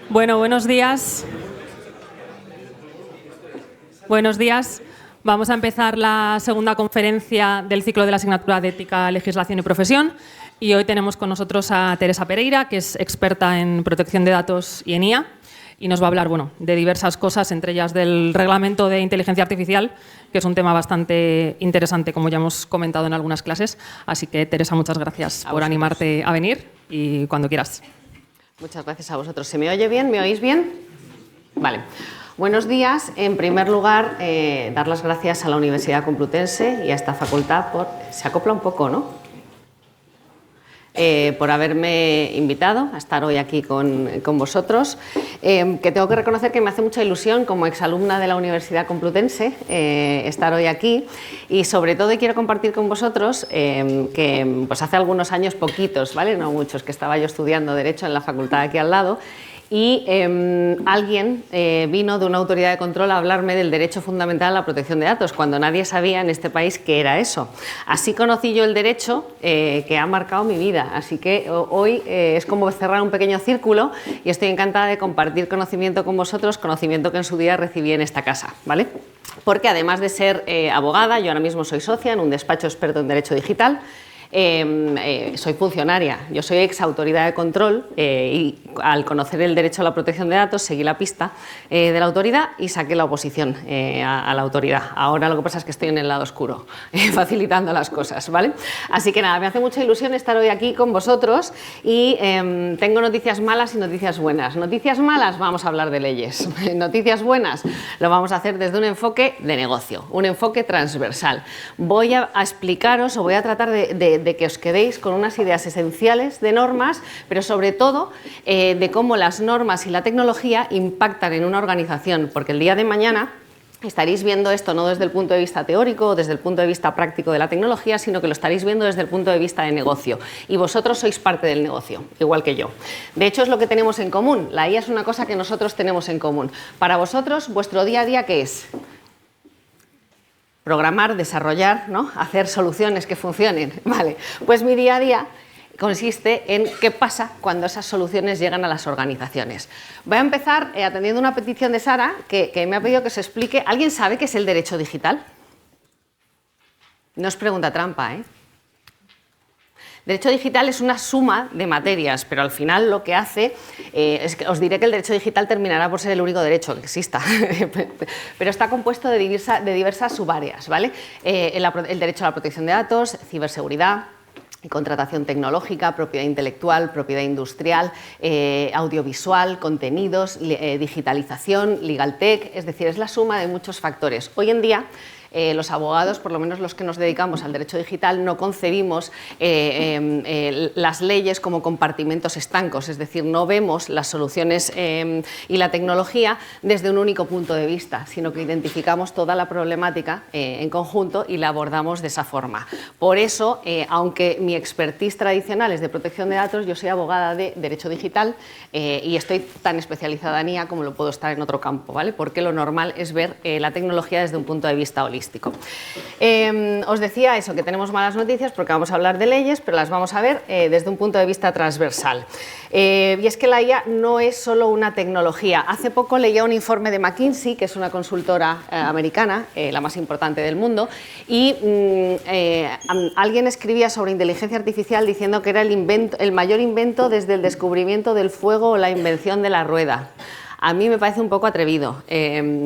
Bueno, buenos días. Buenos días. Vamos a empezar la segunda conferencia del ciclo de la asignatura de Ética, Legislación y Profesión. Y hoy tenemos con nosotros a Teresa Pereira, que es experta en protección de datos y en IA. Y nos va a hablar de diversas cosas, entre ellas del reglamento de inteligencia artificial, que es un tema bastante interesante, como ya hemos comentado en algunas clases. Así que, Teresa, muchas gracias por animarte a venir y cuando quieras. Muchas gracias a vosotros. ¿Se me oye bien? ¿Me oís bien? Vale. Buenos días. En primer lugar, dar las gracias a la Universidad Complutense y a esta facultad por... Se acopla un poco, ¿no? Por haberme invitado a estar hoy aquí con vosotros, que tengo que reconocer que me hace mucha ilusión como exalumna de la Universidad Complutense estar hoy aquí, y sobre todo quiero compartir con vosotros que pues hace algunos años, poquitos, ¿vale? No muchos, que estaba yo estudiando Derecho en la facultad aquí al lado, y alguien vino de una autoridad de control a hablarme del derecho fundamental a la protección de datos, cuando nadie sabía en este país qué era eso. Así conocí yo el derecho que ha marcado mi vida, así que hoy es como cerrar un pequeño círculo y estoy encantada de compartir conocimiento con vosotros, conocimiento que en su día recibí en esta casa, ¿vale? Porque además de ser abogada, yo ahora mismo soy socia en un despacho experto en derecho digital. Soy funcionaria, yo soy ex autoridad de control y al conocer el derecho a la protección de datos seguí la pista de la autoridad y saqué la oposición a la autoridad. Ahora lo que pasa es que estoy en el lado oscuro, facilitando las cosas, ¿vale? Así que nada, me hace mucha ilusión estar hoy aquí con vosotros y tengo noticias malas y noticias buenas. Noticias malas, vamos a hablar de leyes. Noticias buenas, lo vamos a hacer desde un enfoque de negocio, un enfoque transversal. Voy a explicaros o voy a tratar de que os quedéis con unas ideas esenciales de normas, pero sobre todo de cómo las normas y la tecnología impactan en una organización, porque el día de mañana estaréis viendo esto no desde el punto de vista teórico o desde el punto de vista práctico de la tecnología, sino que lo estaréis viendo desde el punto de vista de negocio. Y vosotros sois parte del negocio, igual que yo. De hecho, es lo que tenemos en común. La IA es una cosa que nosotros tenemos en común. Para vosotros, vuestro día a día, ¿qué es? Programar, desarrollar, ¿no? Hacer soluciones que funcionen. Vale, pues mi día a día consiste en qué pasa cuando esas soluciones llegan a las organizaciones. Voy a empezar atendiendo una petición de Sara, que me ha pedido que se explique. ¿Alguien sabe qué es el derecho digital? No es pregunta trampa, ¿eh? Derecho digital es una suma de materias, pero al final lo que hace es que os diré que el derecho digital terminará por ser el único derecho que exista, pero está compuesto de diversas subáreas, ¿vale? El derecho a la protección de datos, ciberseguridad, contratación tecnológica, propiedad intelectual, propiedad industrial, audiovisual, contenidos, digitalización, legal tech, es decir, es la suma de muchos factores. Hoy en día, los abogados, por lo menos los que nos dedicamos al derecho digital, no concebimos las leyes como compartimentos estancos, es decir, no vemos las soluciones y la tecnología desde un único punto de vista, sino que identificamos toda la problemática en conjunto y la abordamos de esa forma. Por eso, aunque mi expertise tradicional es de protección de datos, yo soy abogada de derecho digital y estoy tan especializada en IA como lo puedo estar en otro campo, ¿vale? Porque lo normal es ver la tecnología desde un punto de vista holístico. Os decía eso, que tenemos malas noticias porque vamos a hablar de leyes, pero las vamos a ver desde un punto de vista transversal. Y es que la IA no es solo una tecnología. Hace poco leía un informe de McKinsey, que es una consultora americana, la más importante del mundo, y alguien escribía sobre inteligencia artificial diciendo que era el mayor invento desde el descubrimiento del fuego o la invención de la rueda. A mí me parece un poco atrevido,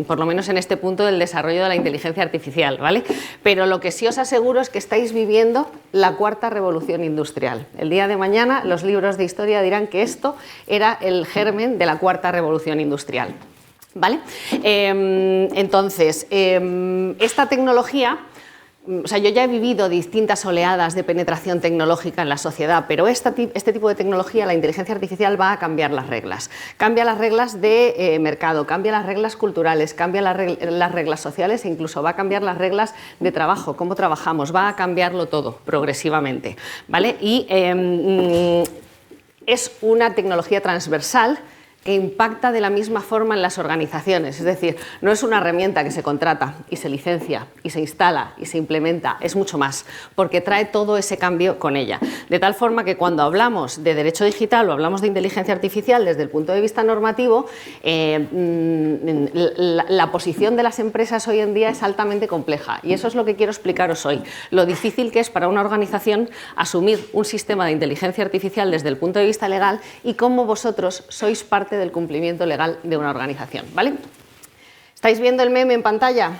por lo menos en este punto del desarrollo de la inteligencia artificial, ¿vale? Pero lo que sí os aseguro es que estáis viviendo la cuarta revolución industrial. El día de mañana los libros de historia dirán que esto era el germen de la cuarta revolución industrial, ¿vale? Entonces, esta tecnología... O sea, yo ya he vivido distintas oleadas de penetración tecnológica en la sociedad, pero este tipo de tecnología, la inteligencia artificial, va a cambiar las reglas. Cambia las reglas de mercado, cambia las reglas culturales, cambia las reglas sociales e incluso va a cambiar las reglas de trabajo, cómo trabajamos, va a cambiarlo todo progresivamente, ¿vale? Y es una tecnología transversal que impacta de la misma forma en las organizaciones, es decir, no es una herramienta que se contrata y se licencia y se instala y se implementa, es mucho más, porque trae todo ese cambio con ella. De tal forma que cuando hablamos de derecho digital o hablamos de inteligencia artificial desde el punto de vista normativo, la posición de las empresas hoy en día es altamente compleja y eso es lo que quiero explicaros hoy. Lo difícil que es para una organización asumir un sistema de inteligencia artificial desde el punto de vista legal y cómo vosotros sois parte del cumplimiento legal de una organización, ¿vale? ¿Estáis viendo el meme en pantalla?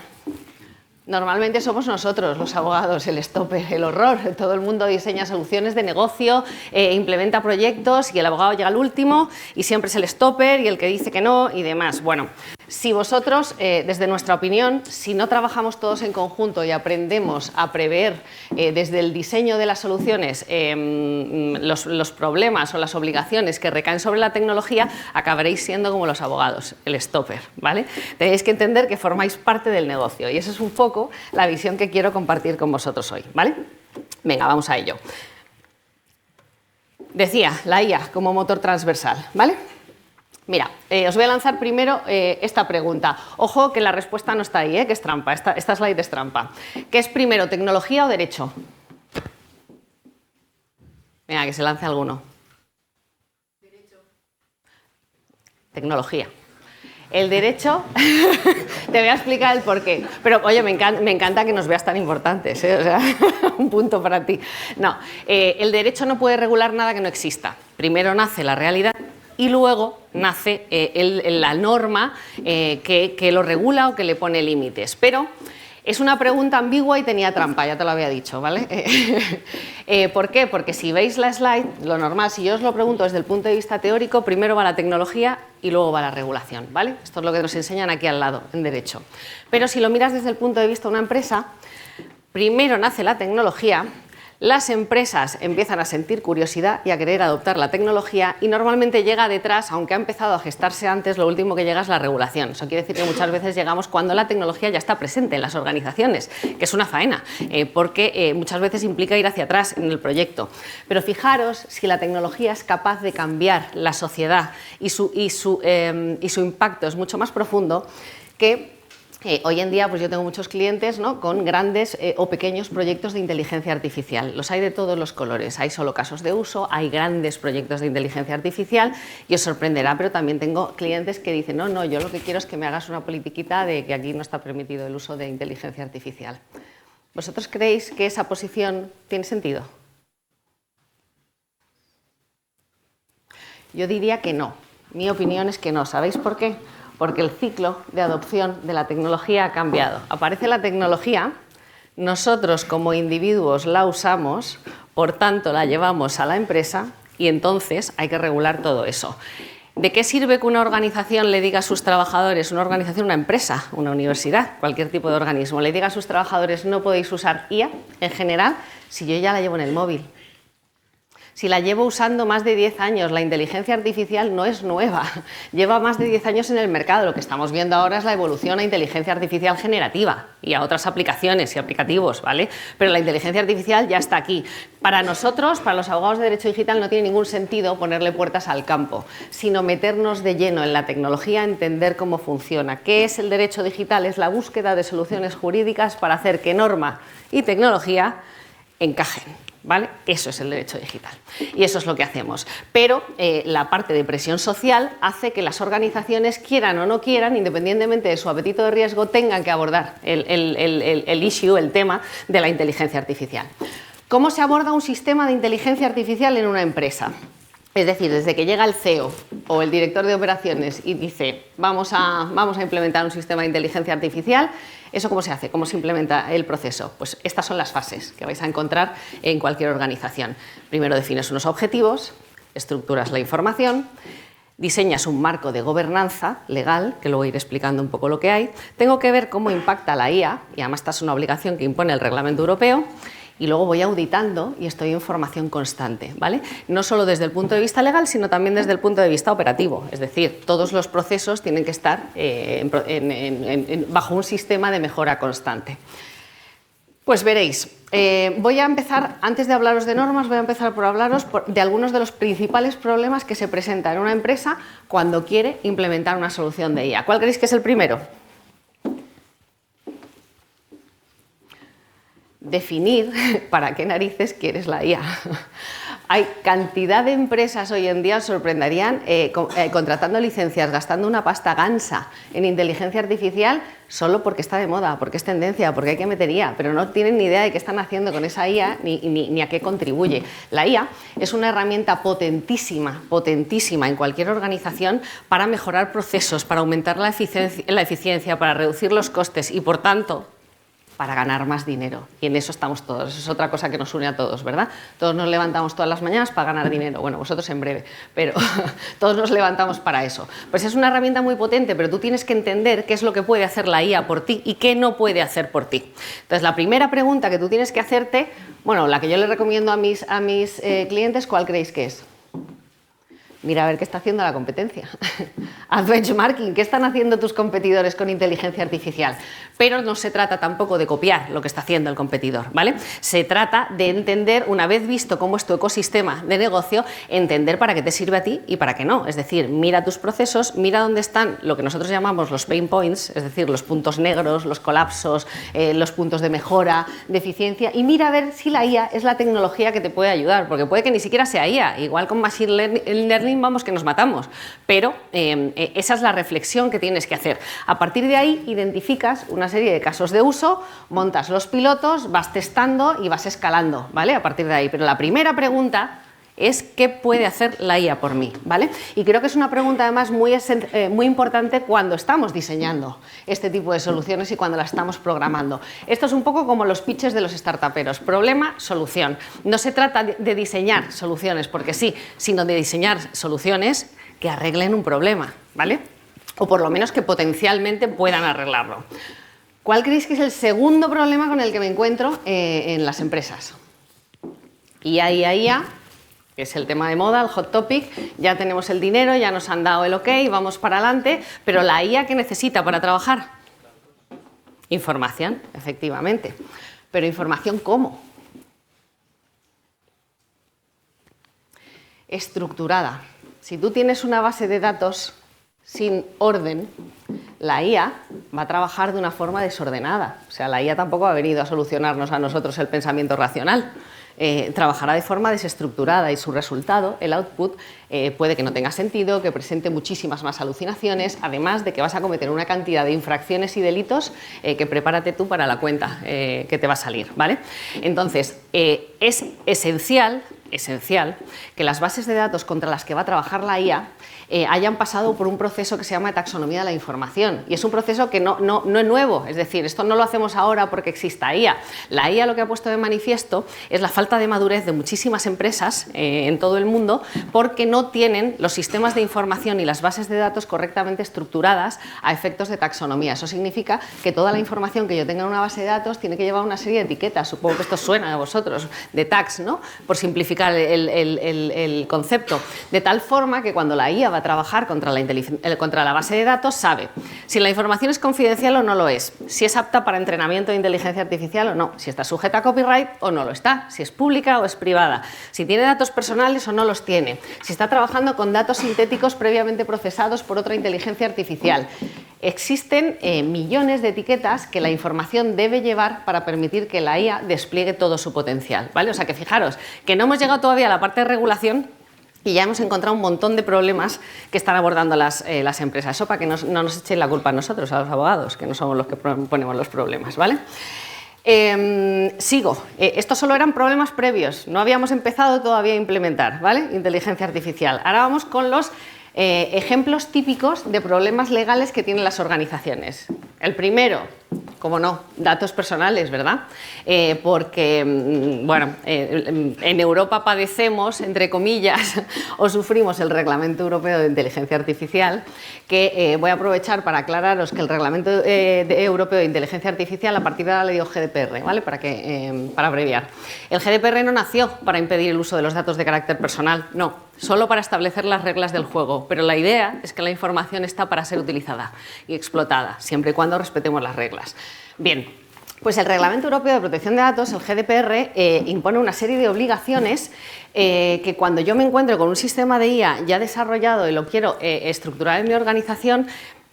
Normalmente somos nosotros, los abogados, el stopper, el horror. Todo el mundo diseña soluciones de negocio, implementa proyectos y el abogado llega al último y siempre es el stopper y el que dice que no y demás. Bueno, si vosotros, desde nuestra opinión, si no trabajamos todos en conjunto y aprendemos a prever desde el diseño de las soluciones los problemas o las obligaciones que recaen sobre la tecnología, acabaréis siendo como los abogados, el stopper, ¿vale? Tenéis que entender que formáis parte del negocio y eso es un poco la visión que quiero compartir con vosotros hoy, ¿vale? Venga, vamos a ello. Decía, la IA como motor transversal, ¿vale? Mira, os voy a lanzar primero esta pregunta. Ojo que la respuesta no está ahí, que es trampa, esta slide es trampa. ¿Qué es primero, tecnología o derecho? Venga, que se lance alguno. Derecho. Tecnología. El derecho, te voy a explicar el porqué, pero oye, me encanta que nos veas tan importantes, ¿eh? O sea, un punto para ti. No, el derecho no puede regular nada que no exista. Primero nace la realidad y luego nace la norma que lo regula o que le pone límites. Pero es una pregunta ambigua y tenía trampa, ya te lo había dicho, ¿vale? ¿Por qué? Porque si veis la slide, lo normal, si yo os lo pregunto desde el punto de vista teórico, primero va la tecnología y luego va la regulación, ¿vale? Esto es lo que nos enseñan aquí al lado, en derecho. Pero si lo miras desde el punto de vista de una empresa, primero nace la tecnología, las empresas empiezan a sentir curiosidad y a querer adoptar la tecnología y normalmente llega detrás, aunque ha empezado a gestarse antes, lo último que llega es la regulación. Eso quiere decir que muchas veces llegamos cuando la tecnología ya está presente en las organizaciones, que es una faena, porque muchas veces implica ir hacia atrás en el proyecto. Pero fijaros si la tecnología es capaz de cambiar la sociedad y su impacto es mucho más profundo que hoy en día pues yo tengo muchos clientes, ¿no?, con grandes o pequeños proyectos de inteligencia artificial. Los hay de todos los colores. Hay solo casos de uso, hay grandes proyectos de inteligencia artificial y os sorprenderá, pero también tengo clientes que dicen no, yo lo que quiero es que me hagas una politiquita de que aquí no está permitido el uso de inteligencia artificial. ¿Vosotros creéis que esa posición tiene sentido? Yo diría que no. Mi opinión es que no. ¿Sabéis por qué? Porque el ciclo de adopción de la tecnología ha cambiado. Aparece la tecnología, nosotros como individuos la usamos, por tanto la llevamos a la empresa y entonces hay que regular todo eso. ¿De qué sirve que una organización le diga a sus trabajadores, una organización, una empresa, una universidad, cualquier tipo de organismo, le diga a sus trabajadores no podéis usar IA en general si yo ya la llevo en el móvil? Si la llevo usando más de 10 años, la inteligencia artificial no es nueva, lleva más de 10 años en el mercado. Lo que estamos viendo ahora es la evolución a inteligencia artificial generativa y a otras aplicaciones y aplicativos, ¿vale? Pero la inteligencia artificial ya está aquí. Para nosotros, para los abogados de derecho digital, no tiene ningún sentido ponerle puertas al campo, sino meternos de lleno en la tecnología, entender cómo funciona. ¿Qué es el derecho digital? Es la búsqueda de soluciones jurídicas para hacer que norma y tecnología encajen, ¿vale? Eso es el derecho digital y eso es lo que hacemos. Pero la parte de presión social hace que las organizaciones, quieran o no quieran, independientemente de su apetito de riesgo, tengan que abordar el issue, el tema de la inteligencia artificial. ¿Cómo se aborda un sistema de inteligencia artificial en una empresa? Es decir, desde que llega el CEO o el director de operaciones y dice vamos a implementar un sistema de inteligencia artificial, ¿eso cómo se hace? ¿Cómo se implementa el proceso? Pues estas son las fases que vais a encontrar en cualquier organización. Primero defines unos objetivos, estructuras la información, diseñas un marco de gobernanza legal, que luego iré explicando un poco lo que hay. Tengo que ver cómo impacta la IA, y además esta es una obligación que impone el Reglamento Europeo, y luego voy auditando y estoy en formación constante, ¿vale? No solo desde el punto de vista legal, sino también desde el punto de vista operativo. Es decir, todos los procesos tienen que estar bajo un sistema de mejora constante. Pues veréis, voy a empezar, antes de hablaros de normas, voy a empezar por hablaros de algunos de los principales problemas que se presentan en una empresa cuando quiere implementar una solución de IA. ¿Cuál creéis que es el primero? definir para qué narices quieres la IA. Hay cantidad de empresas hoy en día, os sorprenderían, contratando licencias, gastando una pasta gansa en inteligencia artificial solo porque está de moda, porque es tendencia, porque hay que meter IA, pero no tienen ni idea de qué están haciendo con esa IA ni a qué contribuye. La IA es una herramienta potentísima, potentísima en cualquier organización para mejorar procesos, para aumentar la eficiencia, para reducir los costes y, por tanto, para ganar más dinero. Y en eso estamos todos. Eso es otra cosa que nos une a todos, ¿verdad? Todos nos levantamos todas las mañanas para ganar dinero. Bueno, vosotros en breve, pero todos nos levantamos para eso. Pues es una herramienta muy potente, pero tú tienes que entender qué es lo que puede hacer la IA por ti y qué no puede hacer por ti. Entonces, la primera pregunta que tú tienes que hacerte, bueno, la que yo le recomiendo a mis clientes, ¿cuál creéis que es? Mira a ver qué está haciendo la competencia. Haz benchmarking, ¿qué están haciendo tus competidores con inteligencia artificial? Pero no se trata tampoco de copiar lo que está haciendo el competidor, ¿vale? Se trata de entender, una vez visto cómo es tu ecosistema de negocio, entender para qué te sirve a ti y para qué no. Es decir, mira tus procesos, mira dónde están lo que nosotros llamamos los pain points, es decir, los puntos negros, los colapsos, los puntos de mejora, de eficiencia, y mira a ver si la IA es la tecnología que te puede ayudar, porque puede que ni siquiera sea IA, igual con Machine Learning vamos que nos matamos, pero esa es la reflexión que tienes que hacer. A partir de ahí identificas una serie de casos de uso, montas los pilotos, vas testando y vas escalando, ¿vale? A partir de ahí, pero la primera pregunta es ¿qué puede hacer la IA por mí? ¿Vale? Y creo que es una pregunta además muy importante cuando estamos diseñando este tipo de soluciones y cuando las estamos programando. Esto es un poco como los pitches de los startuperos, problema, solución. No se trata de diseñar soluciones porque sí, sino de diseñar soluciones que arreglen un problema, ¿vale? O por lo menos que potencialmente puedan arreglarlo. ¿Cuál creéis que es el segundo problema con el que me encuentro en las empresas? IA, que es el tema de moda, el hot topic, ya tenemos el dinero, ya nos han dado el ok, vamos para adelante, pero la IA, ¿qué necesita para trabajar? Información, efectivamente. Pero información, ¿cómo? Estructurada. Si tú tienes una base de datos sin orden, la IA va a trabajar de una forma desordenada. O sea, la IA tampoco ha venido a solucionarnos a nosotros el pensamiento racional. Trabajará de forma desestructurada y su resultado, el output, puede que no tenga sentido, que presente muchísimas más alucinaciones, además de que vas a cometer una cantidad de infracciones y delitos que prepárate tú para la cuenta que te va a salir, ¿vale? Entonces, es esencial que las bases de datos contra las que va a trabajar la IA hayan pasado por un proceso que se llama taxonomía de la información. Y es un proceso que no es nuevo, es decir, esto no lo hacemos ahora porque exista IA. La IA lo que ha puesto de manifiesto es la falta de madurez de muchísimas empresas en todo el mundo porque no tienen los sistemas de información y las bases de datos correctamente estructuradas a efectos de taxonomía. Eso significa que toda la información que yo tenga en una base de datos tiene que llevar una serie de etiquetas, supongo que esto suena a vosotros, de tags, ¿no? Por simplificar el concepto, de tal forma que cuando la IA va a trabajar contra la base de datos sabe si la información es confidencial o no lo es, si es apta para entrenamiento de inteligencia artificial o no, si está sujeta a copyright o no lo está, si es pública o es privada, si tiene datos personales o no los tiene, si está trabajando con datos sintéticos previamente procesados por otra inteligencia artificial. Existen millones de etiquetas que la información debe llevar para permitir que la IA despliegue todo su potencial, ¿vale? O sea que fijaros que no hemos llegado todavía a la parte de regulación y ya hemos encontrado un montón de problemas que están abordando las empresas. Eso para que no nos echen la culpa a nosotros, a los abogados, que no somos los que ponemos los problemas, ¿vale? Sigo. Estos solo eran problemas previos, no habíamos empezado todavía a implementar, ¿vale? Inteligencia artificial. Ahora vamos con los ejemplos típicos de problemas legales que tienen las organizaciones. El primero, como no, datos personales, ¿verdad? Porque, bueno, en Europa padecemos, entre comillas, o sufrimos el Reglamento Europeo de Inteligencia Artificial, que voy a aprovechar para aclararos que el Reglamento Europeo de Inteligencia Artificial a partir de ahora le dio GDPR, ¿vale? Para abreviar. El GDPR no nació para impedir el uso de los datos de carácter personal, no, solo para establecer las reglas del juego, pero la idea es que la información está para ser utilizada y explotada, siempre y cuando respetemos las reglas. Bien, pues el Reglamento Europeo de Protección de Datos, el GDPR, impone una serie de obligaciones que cuando yo me encuentro con un sistema de IA ya desarrollado y lo quiero estructurar en mi organización,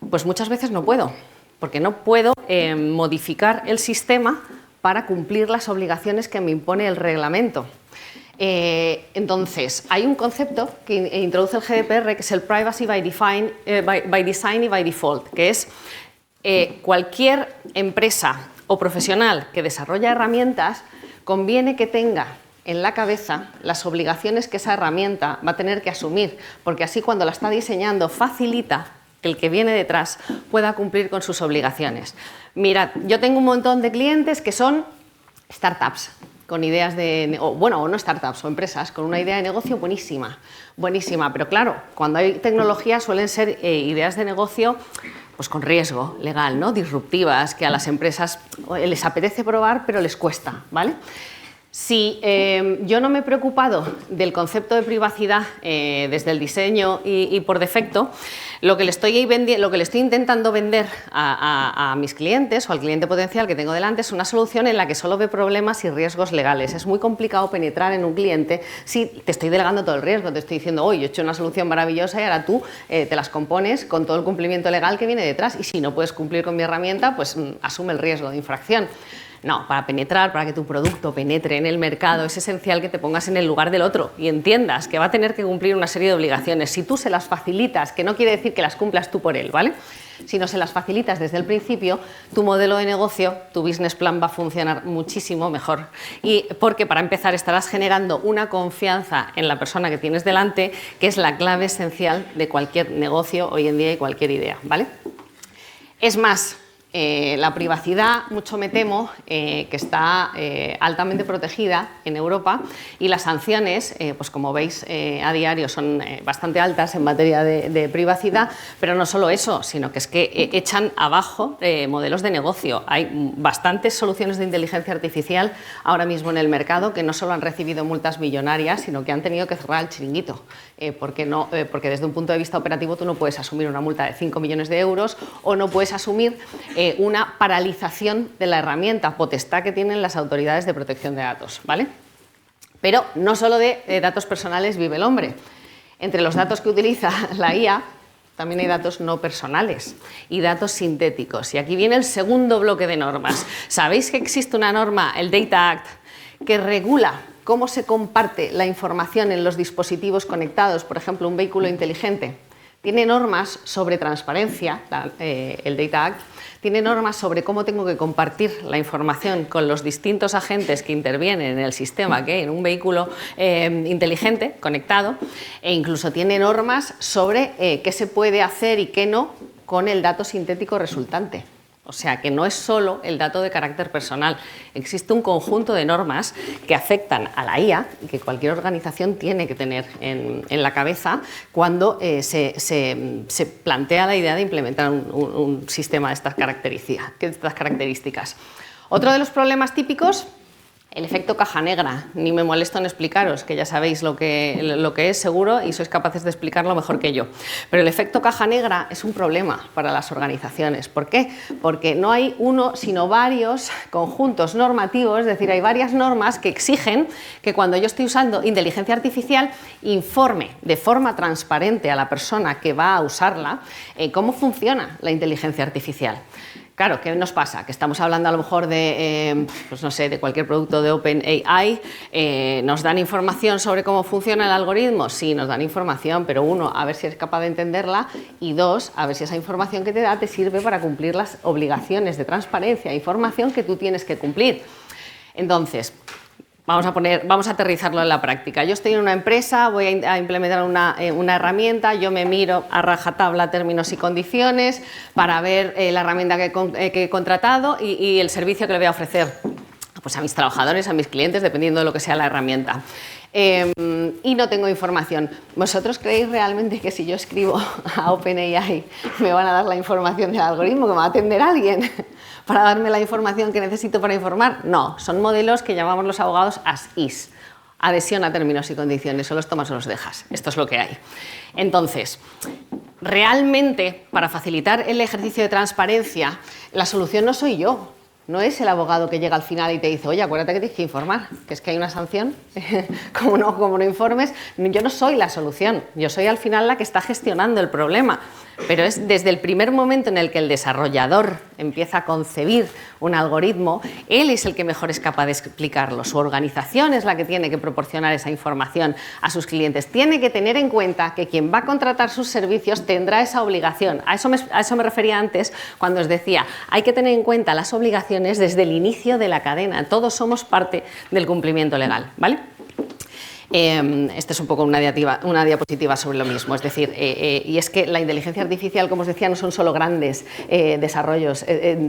pues muchas veces no puedo, porque no puedo modificar el sistema para cumplir las obligaciones que me impone el reglamento. Entonces, hay un concepto que introduce el GDPR, que es el Privacy by Design y by Default, que es cualquier empresa o profesional que desarrolla herramientas conviene que tenga en la cabeza las obligaciones que esa herramienta va a tener que asumir, porque así cuando la está diseñando facilita que el que viene detrás pueda cumplir con sus obligaciones. Mirad, yo tengo un montón de clientes que son startups, con ideas o no startups, o empresas con una idea de negocio buenísima, pero claro, cuando hay tecnología suelen ser ideas de negocio pues con riesgo legal, ¿no? Disruptivas, que a las empresas les apetece probar, pero les cuesta, ¿vale? Si yo no me he preocupado del concepto de privacidad desde el diseño y por defecto, lo que le estoy intentando vender a mis clientes o al cliente potencial que tengo delante es una solución en la que solo ve problemas y riesgos legales. Es muy complicado penetrar en un cliente si te estoy delegando todo el riesgo, te estoy diciendo, oye, yo he hecho una solución maravillosa y ahora tú te las compones con todo el cumplimiento legal que viene detrás y si no puedes cumplir con mi herramienta, pues asume el riesgo de infracción. No, para penetrar, para que tu producto penetre en el mercado, es esencial que te pongas en el lugar del otro y entiendas que va a tener que cumplir una serie de obligaciones. Si tú se las facilitas, que no quiere decir que las cumplas tú por él, ¿vale? Sino se las facilitas desde el principio, tu modelo de negocio, tu business plan va a funcionar muchísimo mejor. Y porque para empezar estarás generando una confianza en la persona que tienes delante, que es la clave esencial de cualquier negocio hoy en día y cualquier idea, ¿vale? Es más, la privacidad, mucho me temo, que está altamente protegida en Europa y las sanciones, pues como veis a diario, son bastante altas en materia de privacidad, pero no solo eso, sino que es que echan abajo modelos de negocio. Hay bastantes soluciones de inteligencia artificial ahora mismo en el mercado que no solo han recibido multas millonarias, sino que han tenido que cerrar el chiringuito, porque desde un punto de vista operativo tú no puedes asumir una multa de 5 millones de euros o no puedes asumir una paralización de la herramienta potestad que tienen las autoridades de protección de datos, ¿vale? Pero no solo de datos personales vive el hombre. Entre los datos que utiliza la IA también hay datos no personales y datos sintéticos. Y aquí viene el segundo bloque de normas. ¿Sabéis que existe una norma, el Data Act, que regula cómo se comparte la información en los dispositivos conectados, por ejemplo, un vehículo inteligente? Tiene normas sobre transparencia, el Data Act, tiene normas sobre cómo tengo que compartir la información con los distintos agentes que intervienen en el sistema que hay en un vehículo inteligente, conectado, e incluso tiene normas sobre qué se puede hacer y qué no con el dato sintético resultante. O sea, que no es solo el dato de carácter personal, existe un conjunto de normas que afectan a la IA y que cualquier organización tiene que tener en la cabeza cuando se plantea la idea de implementar un sistema de estas características. Otro de los problemas típicos, el efecto caja negra. Ni me molesto en explicaros, que ya sabéis lo que es seguro y sois capaces de explicarlo mejor que yo. Pero el efecto caja negra es un problema para las organizaciones. ¿Por qué? Porque no hay uno, sino varios conjuntos normativos, es decir, hay varias normas que exigen que cuando yo estoy usando inteligencia artificial informe de forma transparente a la persona que va a usarla cómo funciona la inteligencia artificial. Claro, ¿qué nos pasa? Que estamos hablando a lo mejor de, pues no sé, de cualquier producto de OpenAI, ¿nos dan información sobre cómo funciona el algoritmo? Sí, nos dan información, pero uno, a ver si eres capaz de entenderla y dos, a ver si esa información que te da te sirve para cumplir las obligaciones de transparencia e información que tú tienes que cumplir. Entonces, vamos a aterrizarlo en la práctica. Yo estoy en una empresa, voy a implementar una herramienta, yo me miro a rajatabla términos y condiciones para ver la herramienta que he contratado y el servicio que le voy a ofrecer pues a mis trabajadores, a mis clientes, dependiendo de lo que sea la herramienta. Y no tengo información. ¿Vosotros creéis realmente que si yo escribo a OpenAI me van a dar la información del algoritmo, que me va a atender alguien para darme la información que necesito para informar? No, son modelos que llamamos los abogados as is, adhesión a términos y condiciones, o los tomas o los dejas. Esto es lo que hay. Entonces, realmente, para facilitar el ejercicio de transparencia, la solución no soy yo. No es el abogado que llega al final y te dice, oye, acuérdate que tienes que informar, que es que hay una sanción, como no informes. Yo no soy la solución, yo soy al final la que está gestionando el problema. pero es desde el primer momento en el que el desarrollador empieza a concebir un algoritmo, él es el que mejor es capaz de explicarlo. Su organización es la que tiene que proporcionar esa información a sus clientes. Tiene que tener en cuenta que quien va a contratar sus servicios tendrá esa obligación. A eso me refería antes cuando os decía, hay que tener en cuenta las obligaciones desde el inicio de la cadena. Todos somos parte del cumplimiento legal, ¿vale? Esta es un poco una diapositiva sobre lo mismo, es decir, y es que la inteligencia artificial, como os decía, no son solo grandes desarrollos,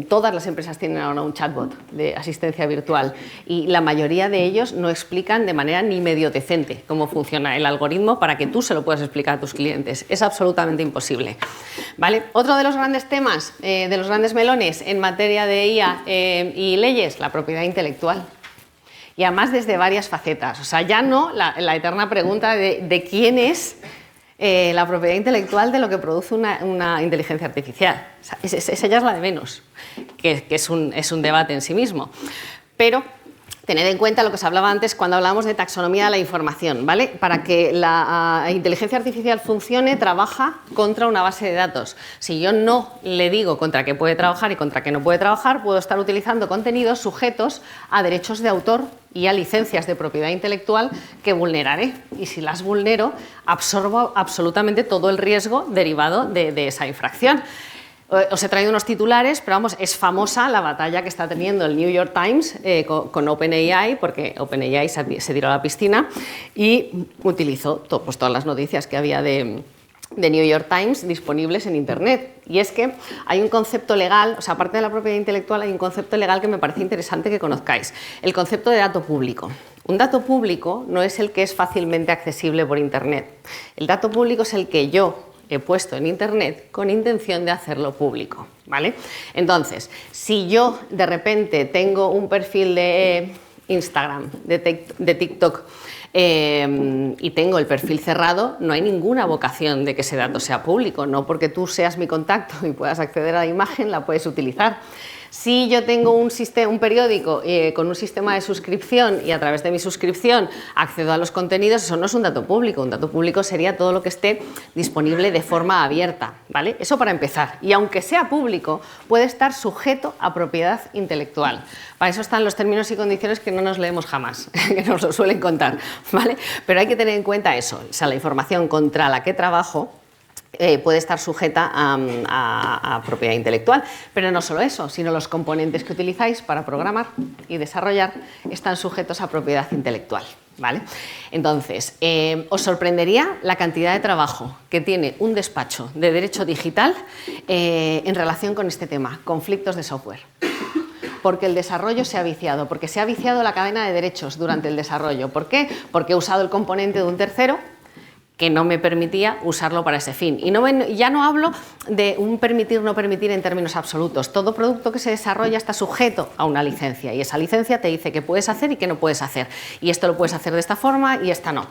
todas las empresas tienen ahora un chatbot de asistencia virtual y la mayoría de ellos no explican de manera ni medio decente cómo funciona el algoritmo para que tú se lo puedas explicar a tus clientes, es absolutamente imposible, ¿vale? Otro de los grandes temas, de los grandes melones en materia de IA y leyes, la propiedad intelectual. Y además desde varias facetas, o sea, ya no la eterna pregunta de quién es la propiedad intelectual de lo que produce una inteligencia artificial. O sea, esa ya es la de menos, que es un debate en sí mismo. Pero tened en cuenta lo que os hablaba antes cuando hablábamos de taxonomía de la información, ¿vale? Para que la inteligencia artificial funcione, trabaja contra una base de datos. Si yo no le digo contra qué puede trabajar y contra qué no puede trabajar, puedo estar utilizando contenidos sujetos a derechos de autor y a licencias de propiedad intelectual que vulneraré. Y si las vulnero, absorbo absolutamente todo el riesgo derivado de esa infracción. Os he traído unos titulares, pero vamos, es famosa la batalla que está teniendo el New York Times con OpenAI, porque OpenAI se tiró a la piscina y utilizó todas las noticias que había de New York Times disponibles en Internet. Y es que hay un concepto legal, o sea, aparte de la propiedad intelectual, hay un concepto legal que me parece interesante que conozcáis, el concepto de dato público. Un dato público no es el que es fácilmente accesible por Internet. El dato público es el que yo he puesto en Internet con intención de hacerlo público, ¿vale? Entonces, si yo de repente tengo un perfil de Instagram, de TikTok, y tengo el perfil cerrado, no hay ninguna vocación de que ese dato sea público, no porque tú seas mi contacto y puedas acceder a la imagen, la puedes utilizar. Si yo tengo un periódico con un sistema de suscripción y a través de mi suscripción accedo a los contenidos, eso no es un dato público. Un dato público sería todo lo que esté disponible de forma abierta, ¿vale? Eso para empezar. Y aunque sea público, puede estar sujeto a propiedad intelectual. Para eso están los términos y condiciones que no nos leemos jamás, que nos lo suelen contar, ¿vale? Pero hay que tener en cuenta eso, o sea, la información contra la que trabajo puede estar sujeta a propiedad intelectual, pero no solo eso, sino los componentes que utilizáis para programar y desarrollar están sujetos a propiedad intelectual, ¿vale? Entonces, os sorprendería la cantidad de trabajo que tiene un despacho de derecho digital en relación con este tema, conflictos de software. Porque el desarrollo se ha viciado, porque se ha viciado la cadena de derechos durante el desarrollo. ¿Por qué? Porque he usado el componente de un tercero que no me permitía usarlo para ese fin. Y ya no hablo de un permitir no permitir en términos absolutos. Todo producto que se desarrolla está sujeto a una licencia y esa licencia te dice qué puedes hacer y qué no puedes hacer. Y esto lo puedes hacer de esta forma y esta no.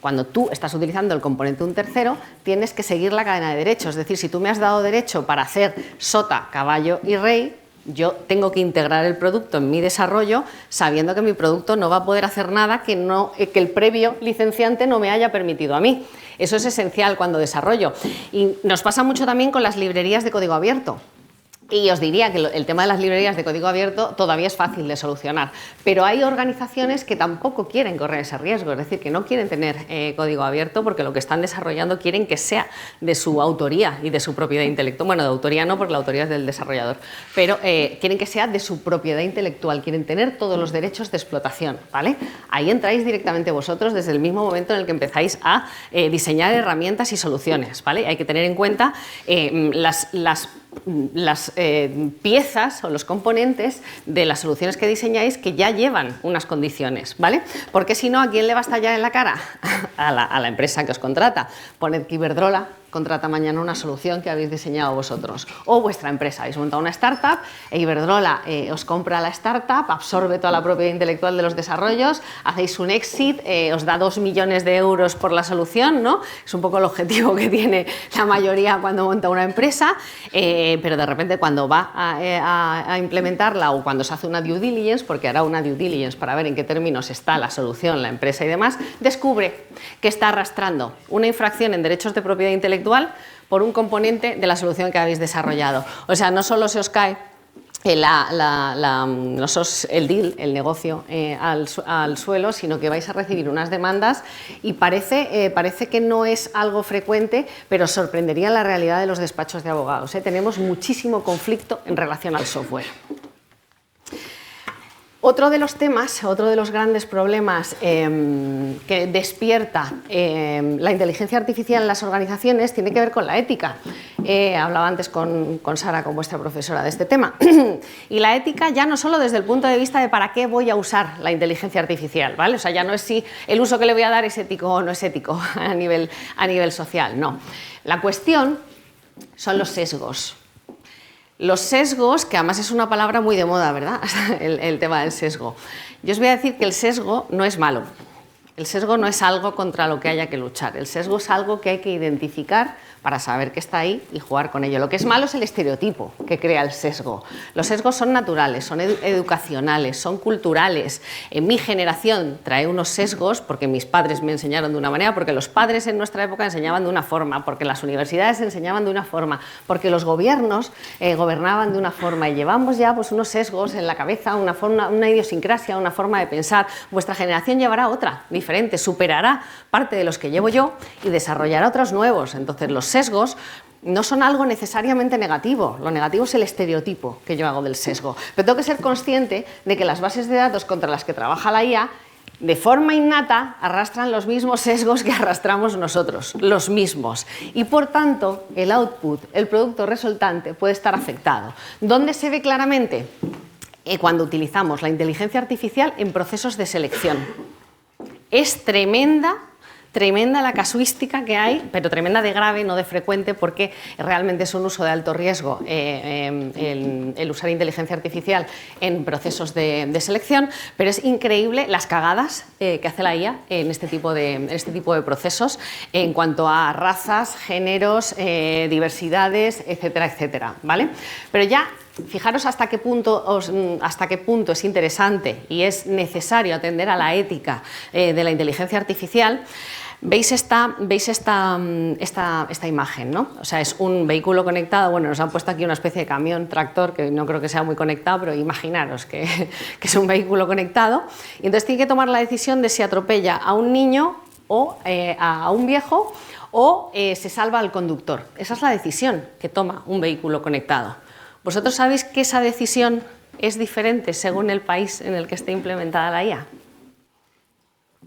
Cuando tú estás utilizando el componente de un tercero, tienes que seguir la cadena de derechos. Es decir, si tú me has dado derecho para hacer sota, caballo y rey, yo tengo que integrar el producto en mi desarrollo sabiendo que mi producto no va a poder hacer nada que el previo licenciante no me haya permitido a mí. Eso es esencial cuando desarrollo. Y nos pasa mucho también con las librerías de código abierto. Y os diría que el tema de las librerías de código abierto todavía es fácil de solucionar, pero hay organizaciones que tampoco quieren correr ese riesgo, es decir, que no quieren tener código abierto porque lo que están desarrollando quieren que sea de su autoría y de su propiedad intelectual. Bueno, de autoría no, porque la autoría es del desarrollador, pero quieren que sea de su propiedad intelectual, quieren tener todos los derechos de explotación, ¿vale? Ahí entráis directamente vosotros desde el mismo momento en el que empezáis a diseñar herramientas y soluciones, ¿vale? Hay que tener en cuenta las piezas o los componentes de las soluciones que diseñáis que ya llevan unas condiciones, ¿vale? Porque si no, ¿a quién le va a estallar en la cara? A la empresa que os contrata. Poned que Iberdrola contrata mañana una solución que habéis diseñado vosotros. O vuestra empresa, habéis montado una startup e Iberdrola os compra la startup, absorbe toda la propiedad intelectual de los desarrollos, hacéis un exit, os da 2 millones de euros por la solución, ¿no? Es un poco el objetivo que tiene la mayoría cuando monta una empresa, pero de repente cuando va a implementarla o cuando se hace una due diligence, porque hará una due diligence para ver en qué términos está la solución, la empresa y demás, descubre que está arrastrando una infracción en derechos de propiedad intelectual intelectual por un componente de la solución que habéis desarrollado. O sea, no solo se os cae el deal, el negocio al suelo, sino que vais a recibir unas demandas y parece que no es algo frecuente, pero sorprendería la realidad de los despachos de abogados. Tenemos muchísimo conflicto en relación al software. Otro de los temas, otro de los grandes problemas que despierta la inteligencia artificial en las organizaciones tiene que ver con la ética. Hablaba antes con Sara, con vuestra profesora, de este tema. Y la ética ya no solo desde el punto de vista de para qué voy a usar la inteligencia artificial, ¿vale? O sea, ya no es si el uso que le voy a dar es ético o no es ético a nivel social, no. La cuestión son los sesgos. Los sesgos, que además es una palabra muy de moda, ¿verdad? El tema del sesgo. Yo os voy a decir que el sesgo no es malo. El sesgo no es algo contra lo que haya que luchar. El sesgo es algo que hay que identificar para saber que está ahí y jugar con ello. Lo que es malo es el estereotipo que crea el sesgo. Los sesgos son naturales, son educacionales, son culturales. En mi generación trae unos sesgos porque mis padres me enseñaron de una manera, porque los padres en nuestra época enseñaban de una forma, porque las universidades enseñaban de una forma, porque los gobiernos gobernaban de una forma y llevamos ya pues, unos sesgos en la cabeza, una idiosincrasia, una forma de pensar. Vuestra generación llevará otra, diferente, superará parte de los que llevo yo y desarrollará otros nuevos. Entonces los sesgos no son algo necesariamente negativo, lo negativo es el estereotipo que yo hago del sesgo, pero tengo que ser consciente de que las bases de datos contra las que trabaja la IA de forma innata arrastran los mismos sesgos que arrastramos nosotros, los mismos, y por tanto el output, el producto resultante puede estar afectado. ¿Dónde se ve claramente? Cuando utilizamos la inteligencia artificial en procesos de selección. Es tremenda la casuística que hay, pero tremenda de grave, no de frecuente, porque realmente es un uso de alto riesgo el usar inteligencia artificial en procesos de selección, pero es increíble las cagadas que hace la IA en este tipo de procesos en cuanto a razas, géneros, diversidades, etcétera, etcétera, ¿vale? Pero ya fijaros hasta qué punto es interesante y es necesario atender a la ética de la inteligencia artificial. Veis esta imagen, ¿no? O sea, es un vehículo conectado. Bueno, nos han puesto aquí una especie de camión, tractor, que no creo que sea muy conectado, pero imaginaros que es un vehículo conectado. Y entonces tiene que tomar la decisión de si atropella a un niño o a un viejo o se salva al conductor. Esa es la decisión que toma un vehículo conectado. ¿Vosotros sabéis que esa decisión es diferente según el país en el que esté implementada la IA?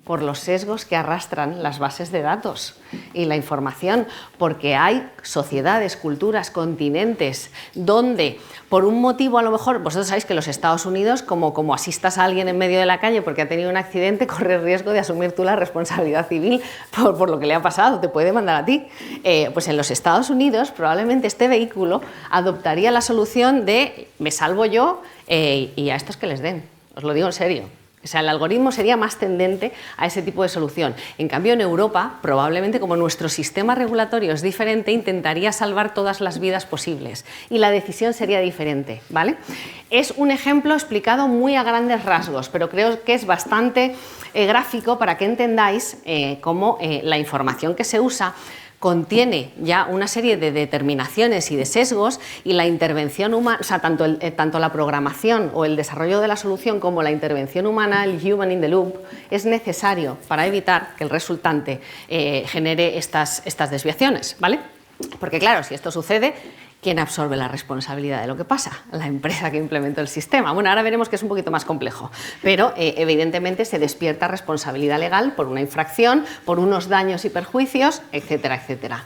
Por los sesgos que arrastran las bases de datos y la información, porque hay sociedades, culturas, continentes, donde por un motivo a lo mejor, vosotros sabéis que los Estados Unidos, como asistas a alguien en medio de la calle porque ha tenido un accidente, corre el riesgo de asumir tú la responsabilidad civil por lo que le ha pasado, te puede demandar a ti. Pues en los Estados Unidos probablemente este vehículo adoptaría la solución de me salvo yo y a estos que les den, os lo digo en serio. O sea, el algoritmo sería más tendente a ese tipo de solución. En cambio, en Europa, probablemente como nuestro sistema regulatorio es diferente, intentaría salvar todas las vidas posibles y la decisión sería diferente, ¿vale? Es un ejemplo explicado muy a grandes rasgos, pero creo que es bastante gráfico para que entendáis cómo la información que se usa contiene ya una serie de determinaciones y de sesgos y la intervención humana, o sea, tanto la programación o el desarrollo de la solución como la intervención humana, el human in the loop, es necesario para evitar que el resultante genere estas desviaciones, ¿vale? Porque claro, si esto sucede, ¿quién absorbe la responsabilidad de lo que pasa? La empresa que implementó el sistema. Bueno, ahora veremos que es un poquito más complejo, pero evidentemente se despierta responsabilidad legal por una infracción, por unos daños y perjuicios, etcétera, etcétera.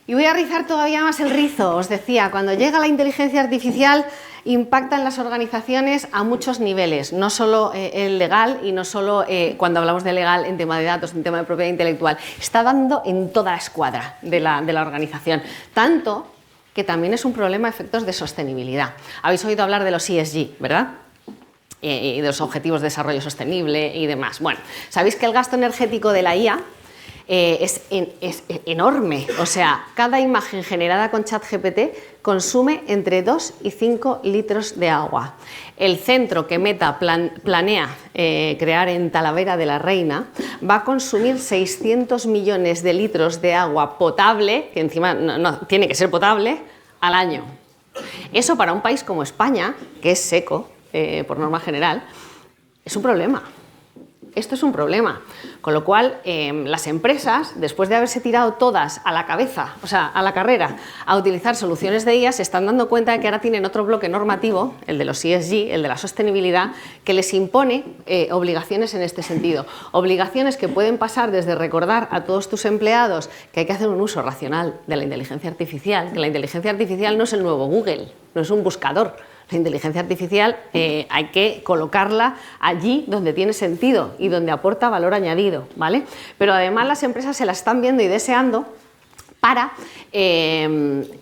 Y voy a rizar todavía más el rizo. Os decía, cuando llega la inteligencia artificial impacta en las organizaciones a muchos niveles, no solo el legal y no solo cuando hablamos de legal en tema de datos, en tema de propiedad intelectual, está dando en toda la escuadra de la organización, tanto que también es un problema de efectos de sostenibilidad. Habéis oído hablar de los ESG, ¿verdad? Y de los Objetivos de Desarrollo Sostenible y demás. Bueno, sabéis que el gasto energético de la IA es enorme. O sea, cada imagen generada con ChatGPT consume entre 2 y 5 litros de agua. El centro que Meta planea crear en Talavera de la Reina va a consumir 600 millones de litros de agua potable, que encima no tiene que ser potable, al año. Eso para un país como España, que es seco, por norma general, es un problema. Esto es un problema, con lo cual las empresas, después de haberse tirado todas a la cabeza, o sea, a la carrera, a utilizar soluciones de IA, se están dando cuenta de que ahora tienen otro bloque normativo, el de los ESG, el de la sostenibilidad, que les impone obligaciones en este sentido. Obligaciones que pueden pasar desde recordar a todos tus empleados que hay que hacer un uso racional de la inteligencia artificial, que la inteligencia artificial no es el nuevo Google, no es un buscador. La inteligencia artificial hay que colocarla allí donde tiene sentido y donde aporta valor añadido, ¿vale? Pero además las empresas se la están viendo y deseando para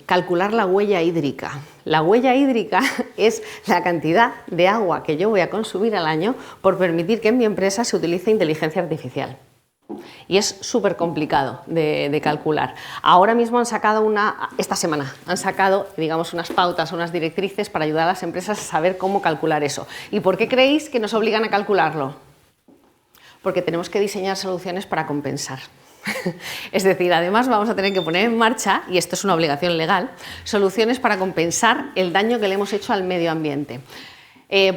calcular la huella hídrica. La huella hídrica es la cantidad de agua que yo voy a consumir al año por permitir que en mi empresa se utilice inteligencia artificial. Y es súper complicado de calcular. Ahora mismo esta semana han sacado, digamos, unas pautas, unas directrices para ayudar a las empresas a saber cómo calcular eso. ¿Y por qué creéis que nos obligan a calcularlo? Porque tenemos que diseñar soluciones para compensar. Es decir, además vamos a tener que poner en marcha, y esto es una obligación legal, soluciones para compensar el daño que le hemos hecho al medio ambiente.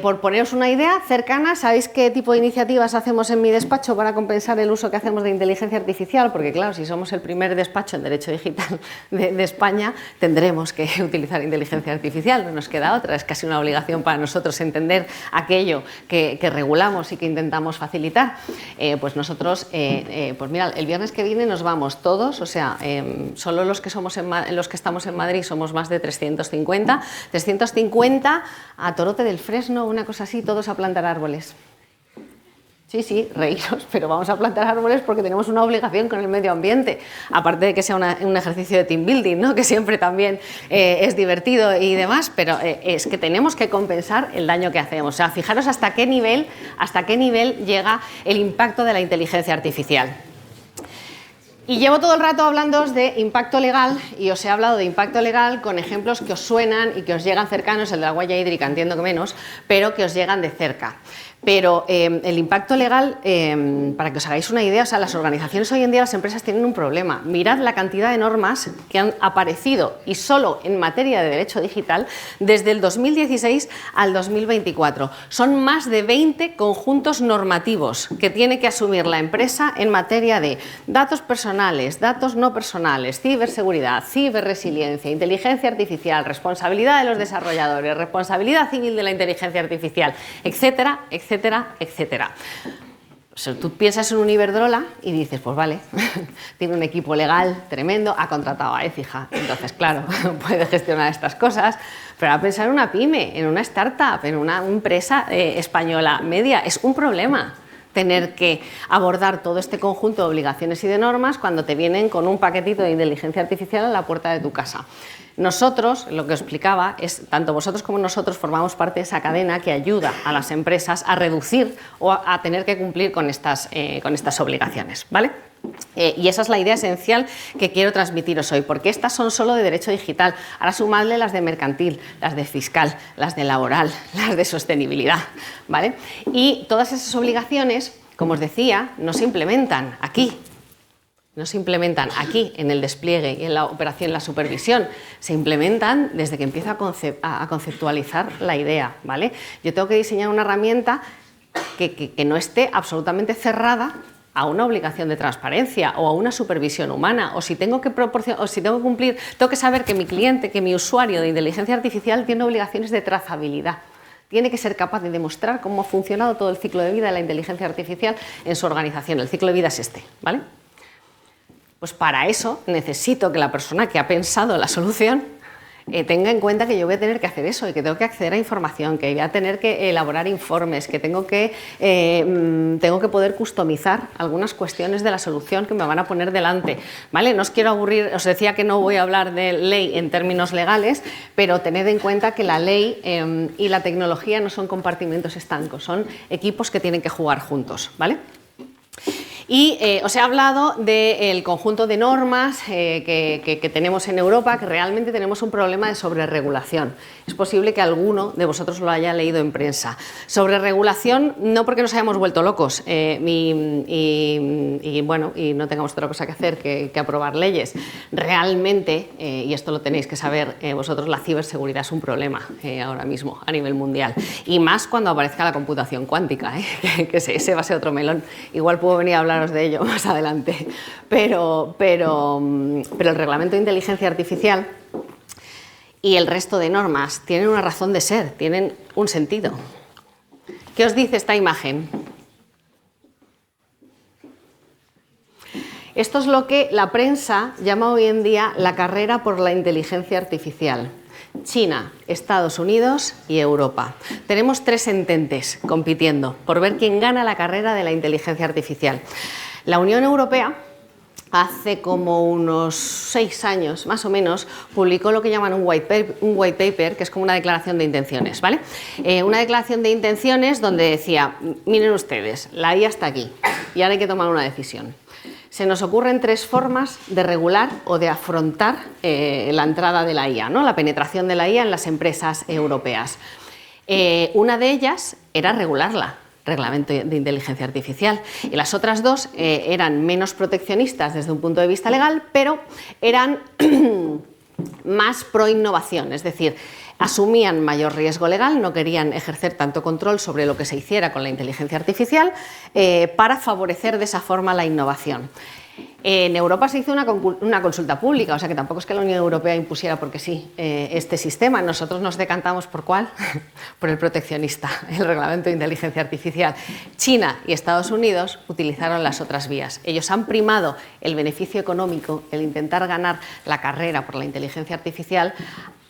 Por poneros una idea cercana, ¿sabéis qué tipo de iniciativas hacemos en mi despacho para compensar el uso que hacemos de inteligencia artificial? Porque claro, si somos el primer despacho en Derecho Digital de España, tendremos que utilizar inteligencia artificial, no nos queda otra, es casi una obligación para nosotros entender aquello que regulamos y que intentamos facilitar. Pues nosotros, pues mira, el viernes que viene nos vamos todos, o sea, solo los que estamos en Madrid somos más de 350 a Torote del Fresno, una cosa así, todos a plantar árboles. Sí, reíros, pero vamos a plantar árboles porque tenemos una obligación con el medio ambiente, aparte de que sea un ejercicio de team building, ¿no? Que siempre también es divertido y demás, pero es que tenemos que compensar el daño que hacemos. O sea, fijaros hasta qué nivel llega el impacto de la inteligencia artificial. Y llevo todo el rato hablándoos de impacto legal y os he hablado de impacto legal con ejemplos que os suenan y que os llegan cercanos, el de la huella hídrica entiendo que menos, pero que os llegan de cerca. Pero el impacto legal, para que os hagáis una idea, o sea, las organizaciones hoy en día, las empresas tienen un problema. Mirad la cantidad de normas que han aparecido, y solo en materia de derecho digital, desde el 2016 al 2024. Son más de 20 conjuntos normativos que tiene que asumir la empresa en materia de datos personales, datos no personales, ciberseguridad, ciberresiliencia, inteligencia artificial, responsabilidad de los desarrolladores, responsabilidad civil de la inteligencia artificial, etcétera, etcétera, etcétera. O sea, tú piensas en un Iberdrola y dices, pues vale, tiene un equipo legal tremendo, ha contratado a Écija, entonces claro, puede gestionar estas cosas, pero a pensar en una pyme, en una startup, en una empresa española media, es un problema tener que abordar todo este conjunto de obligaciones y de normas cuando te vienen con un paquetito de inteligencia artificial a la puerta de tu casa. Nosotros, lo que os explicaba, es tanto vosotros como nosotros formamos parte de esa cadena que ayuda a las empresas a reducir o a tener que cumplir con estas obligaciones, ¿vale? Y esa es la idea esencial que quiero transmitiros hoy, porque estas son solo de derecho digital. Ahora sumadle las de mercantil, las de fiscal, las de laboral, las de sostenibilidad, ¿vale? Y todas esas obligaciones, como os decía, no se implementan aquí. No se implementan aquí en el despliegue y en la operación, en la supervisión, se implementan desde que empiezo a conceptualizar la idea, ¿vale? Yo tengo que diseñar una herramienta que no esté absolutamente cerrada a una obligación de transparencia o a una supervisión humana, o si tengo que cumplir, tengo que saber que mi cliente, que mi usuario de inteligencia artificial tiene obligaciones de trazabilidad. Tiene que ser capaz de demostrar cómo ha funcionado todo el ciclo de vida de la inteligencia artificial en su organización. El ciclo de vida es este, ¿vale? Pues para eso necesito que la persona que ha pensado la solución tenga en cuenta que yo voy a tener que hacer eso y que tengo que acceder a información, que voy a tener que elaborar informes, que tengo que poder customizar algunas cuestiones de la solución que me van a poner delante, ¿vale? No os quiero aburrir, os decía que no voy a hablar de ley en términos legales, pero tened en cuenta que la ley y la tecnología no son compartimentos estancos, son equipos que tienen que jugar juntos, ¿vale? Y os he hablado del conjunto de normas que tenemos en Europa, que realmente tenemos un problema de sobreregulación. Es posible que alguno de vosotros lo haya leído en prensa. Sobreregulación no porque nos hayamos vuelto locos y no tengamos otra cosa que hacer que aprobar leyes. Realmente, y esto lo tenéis que saber vosotros, la ciberseguridad es un problema ahora mismo a nivel mundial. Y más cuando aparezca la computación cuántica, que ese va a ser otro melón. Igual puedo venir a hablaros de ello más adelante. Pero el reglamento de inteligencia artificial y el resto de normas tienen una razón de ser, tienen un sentido. ¿Qué os dice esta imagen? Esto es lo que la prensa llama hoy en día la carrera por la inteligencia artificial. China, Estados Unidos y Europa. Tenemos 3 ententes compitiendo por ver quién gana la carrera de la inteligencia artificial. La Unión Europea, hace como unos 6 años, más o menos, publicó lo que llaman un white paper, que es como una declaración de intenciones, ¿vale? Una declaración de intenciones donde decía, miren ustedes, la IA está aquí y ahora hay que tomar una decisión. Se nos ocurren 3 formas de regular o de afrontar la entrada de la IA, ¿no? La penetración de la IA en las empresas europeas. Una de ellas era regularla, reglamento de inteligencia artificial, y las otras 2 eran menos proteccionistas desde un punto de vista legal, pero eran más pro innovación, es decir, asumían mayor riesgo legal, no querían ejercer tanto control sobre lo que se hiciera con la inteligencia artificial para favorecer de esa forma la innovación. En Europa se hizo una consulta pública, o sea que tampoco es que la Unión Europea impusiera porque sí este sistema. Nosotros nos decantamos ¿por cuál? Por el proteccionista, el reglamento de inteligencia artificial. China y Estados Unidos utilizaron las otras vías. Ellos han primado el beneficio económico, el intentar ganar la carrera por la inteligencia artificial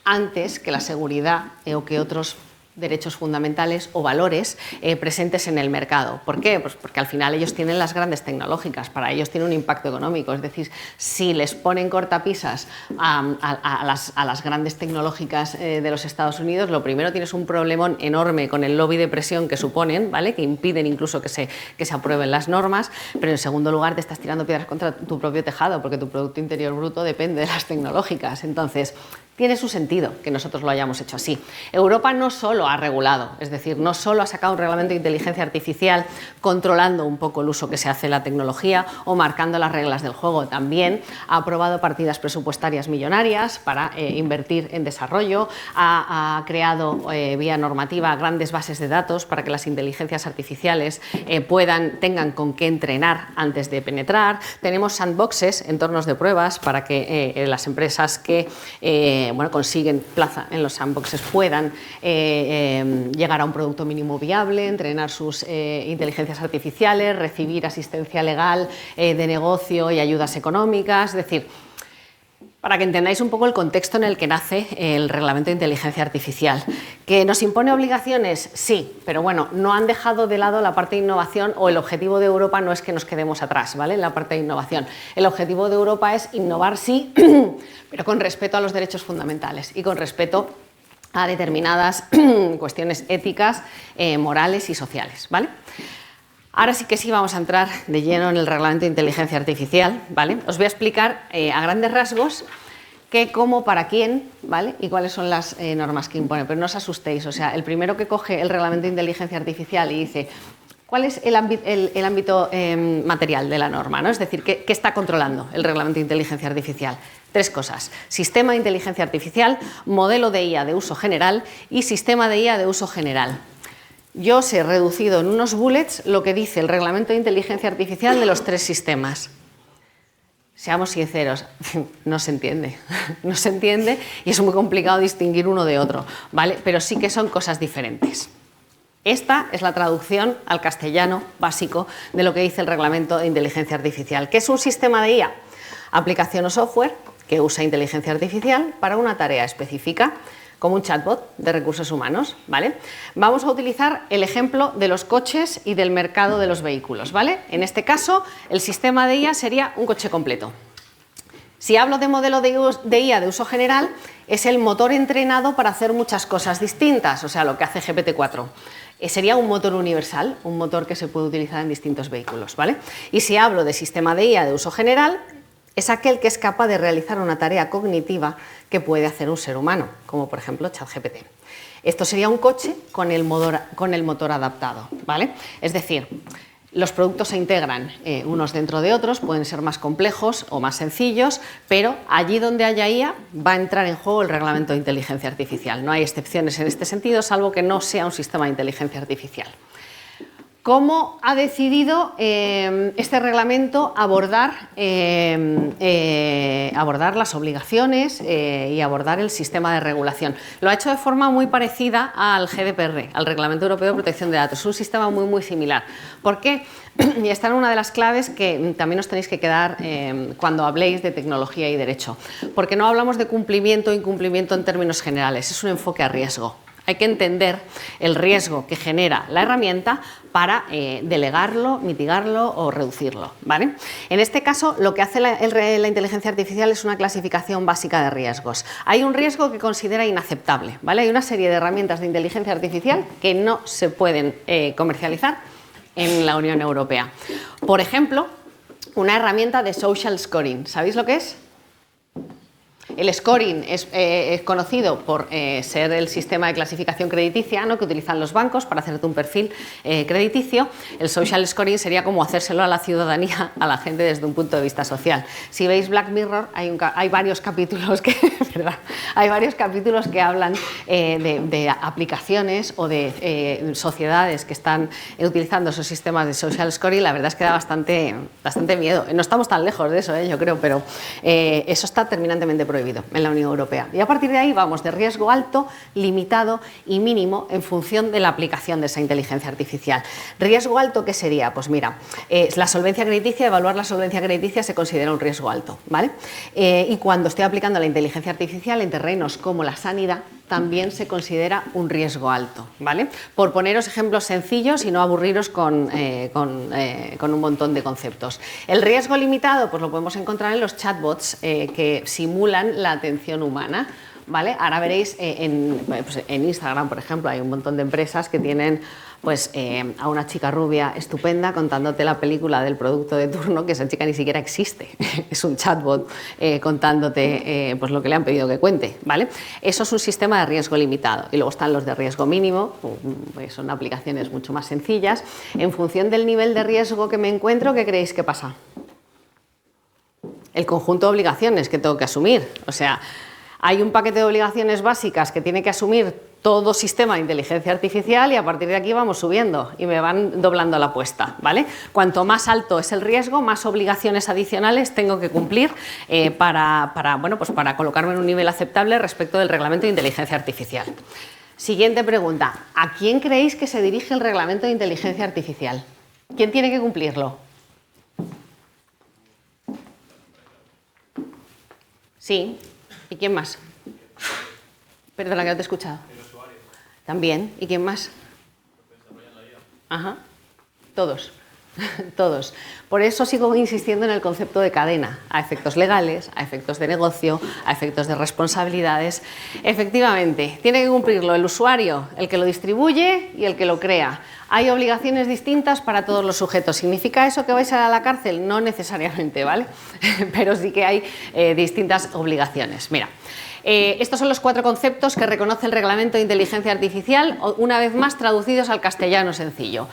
antes que la seguridad o que otros derechos fundamentales o valores presentes en el mercado. ¿Por qué? Pues porque al final ellos tienen las grandes tecnológicas, para ellos tiene un impacto económico, es decir, si les ponen cortapisas a las grandes tecnológicas de los Estados Unidos, lo primero tienes un problemón enorme con el lobby de presión que suponen, ¿vale? Que impiden incluso que se aprueben las normas, pero en segundo lugar te estás tirando piedras contra tu propio tejado, porque tu Producto Interior Bruto depende de las tecnológicas. Entonces, tiene su sentido que nosotros lo hayamos hecho así. Europa no solo ha regulado, es decir, no solo ha sacado un reglamento de inteligencia artificial controlando un poco el uso que se hace de la tecnología o marcando las reglas del juego, también ha aprobado partidas presupuestarias millonarias para invertir en desarrollo, ha creado vía normativa grandes bases de datos para que las inteligencias artificiales tengan con qué entrenar antes de penetrar. Tenemos sandboxes, entornos de pruebas, para que las empresas que consiguen plaza en los sandboxes puedan llegar a un producto mínimo viable, entrenar sus inteligencias artificiales, recibir asistencia legal de negocio y ayudas económicas, es decir, para que entendáis un poco el contexto en el que nace el reglamento de inteligencia artificial. ¿Que nos impone obligaciones? Sí, pero bueno, no han dejado de lado la parte de innovación, o el objetivo de Europa no es que nos quedemos atrás, ¿vale? En la parte de innovación. El objetivo de Europa es innovar, sí, pero con respeto a los derechos fundamentales y con respeto a determinadas cuestiones éticas, morales y sociales, ¿vale? Ahora sí que sí vamos a entrar de lleno en el reglamento de inteligencia artificial, ¿vale? Os voy a explicar a grandes rasgos qué, cómo, para quién, ¿vale? Y cuáles son las normas que impone, pero no os asustéis, o sea, el primero que coge el reglamento de inteligencia artificial y dice ¿cuál es el ámbito material de la norma, ¿no? Es decir, ¿qué está controlando el reglamento de inteligencia artificial? 3 cosas: sistema de inteligencia artificial, modelo de IA de uso general y sistema de IA de uso general. Yo os he reducido en unos bullets lo que dice el reglamento de inteligencia artificial de los 3 sistemas. Seamos sinceros, no se entiende, no se entiende y es muy complicado distinguir uno de otro, ¿vale? Pero sí que son cosas diferentes. Esta es la traducción al castellano básico de lo que dice el reglamento de inteligencia artificial. ¿Qué es un sistema de IA? Aplicación o software que usa inteligencia artificial para una tarea específica, como un chatbot de recursos humanos, ¿vale? Vamos a utilizar el ejemplo de los coches y del mercado de los vehículos, ¿vale? En este caso, el sistema de IA sería un coche completo. Si hablo de modelo de IA de uso general, es el motor entrenado para hacer muchas cosas distintas, o sea, lo que hace GPT-4. sería un motor universal, un motor que se puede utilizar en distintos vehículos, ¿vale? Y si hablo de sistema de IA de uso general, es aquel que es capaz de realizar una tarea cognitiva que puede hacer un ser humano, como por ejemplo ChatGPT. Esto sería un coche con el motor adaptado, ¿vale? Es decir, los productos se integran unos dentro de otros, pueden ser más complejos o más sencillos, pero allí donde haya IA va a entrar en juego el reglamento de inteligencia artificial. No hay excepciones en este sentido, salvo que no sea un sistema de inteligencia artificial. ¿Cómo ha decidido este reglamento abordar las obligaciones y abordar el sistema de regulación? Lo ha hecho de forma muy parecida al GDPR, al Reglamento Europeo de Protección de Datos. Es un sistema muy similar. ¿Por qué? Y esta es una de las claves que también os tenéis que quedar cuando habléis de tecnología y derecho. Porque no hablamos de cumplimiento o incumplimiento en términos generales, es un enfoque a riesgo. Hay que entender el riesgo que genera la herramienta para delegarlo, mitigarlo o reducirlo, ¿vale? En este caso, lo que hace la inteligencia artificial es una clasificación básica de riesgos. Hay un riesgo que considera inaceptable, ¿vale? Hay una serie de herramientas de inteligencia artificial que no se pueden comercializar en la Unión Europea. Por ejemplo, una herramienta de social scoring. ¿Sabéis lo que es? El scoring es conocido por ser el sistema de clasificación crediticia, ¿no?, que utilizan los bancos para hacerte un perfil crediticio. El social scoring sería como hacérselo a la ciudadanía, a la gente desde un punto de vista social. Si veis Black Mirror, hay varios capítulos que, hablan de aplicaciones o de sociedades que están utilizando esos sistemas de social scoring. La verdad es que da bastante miedo. No estamos tan lejos de eso, yo creo, pero eso está terminantemente prohibido en la Unión Europea. Y a partir de ahí vamos de riesgo alto, limitado y mínimo en función de la aplicación de esa inteligencia artificial. Riesgo alto, ¿qué sería? Pues mira, la solvencia crediticia, evaluar la solvencia crediticia se considera un riesgo alto, ¿vale? Y cuando estoy aplicando la inteligencia artificial en terrenos como la sanidad, también se considera un riesgo alto, ¿vale? Por poneros ejemplos sencillos y no aburriros con un montón de conceptos. El riesgo limitado, pues lo podemos encontrar en los chatbots que simulan la atención humana, ¿vale? Ahora veréis en Instagram, por ejemplo, hay un montón de empresas que tienen a una chica rubia estupenda contándote la película del producto de turno, que esa chica ni siquiera existe, es un chatbot contándote lo que le han pedido que cuente, ¿vale? Eso es un sistema de riesgo limitado. Y luego están los de riesgo mínimo, son aplicaciones mucho más sencillas. En función del nivel de riesgo que me encuentro, ¿qué creéis que pasa? El conjunto de obligaciones que tengo que asumir. O sea, hay un paquete de obligaciones básicas que tiene que asumir todo sistema de inteligencia artificial y a partir de aquí vamos subiendo y me van doblando la apuesta, ¿vale? Cuanto más alto es el riesgo, más obligaciones adicionales tengo que cumplir para colocarme en un nivel aceptable respecto del reglamento de inteligencia artificial. Siguiente pregunta. ¿A quién creéis que se dirige el reglamento de inteligencia artificial? ¿Quién tiene que cumplirlo? Sí. ¿Y quién más? Perdona, que no te he escuchado. También. ¿Y quién más? Ajá. Todos. Todos. Por eso sigo insistiendo en el concepto de cadena, a efectos legales, a efectos de negocio, a efectos de responsabilidades. Efectivamente, tiene que cumplirlo el usuario, el que lo distribuye y el que lo crea. Hay obligaciones distintas para todos los sujetos. ¿Significa eso que vais a la cárcel? No necesariamente, ¿vale? Pero sí que hay distintas obligaciones. Mira. Estos son los 4 conceptos que reconoce el Reglamento de Inteligencia Artificial, una vez más traducidos al castellano sencillo.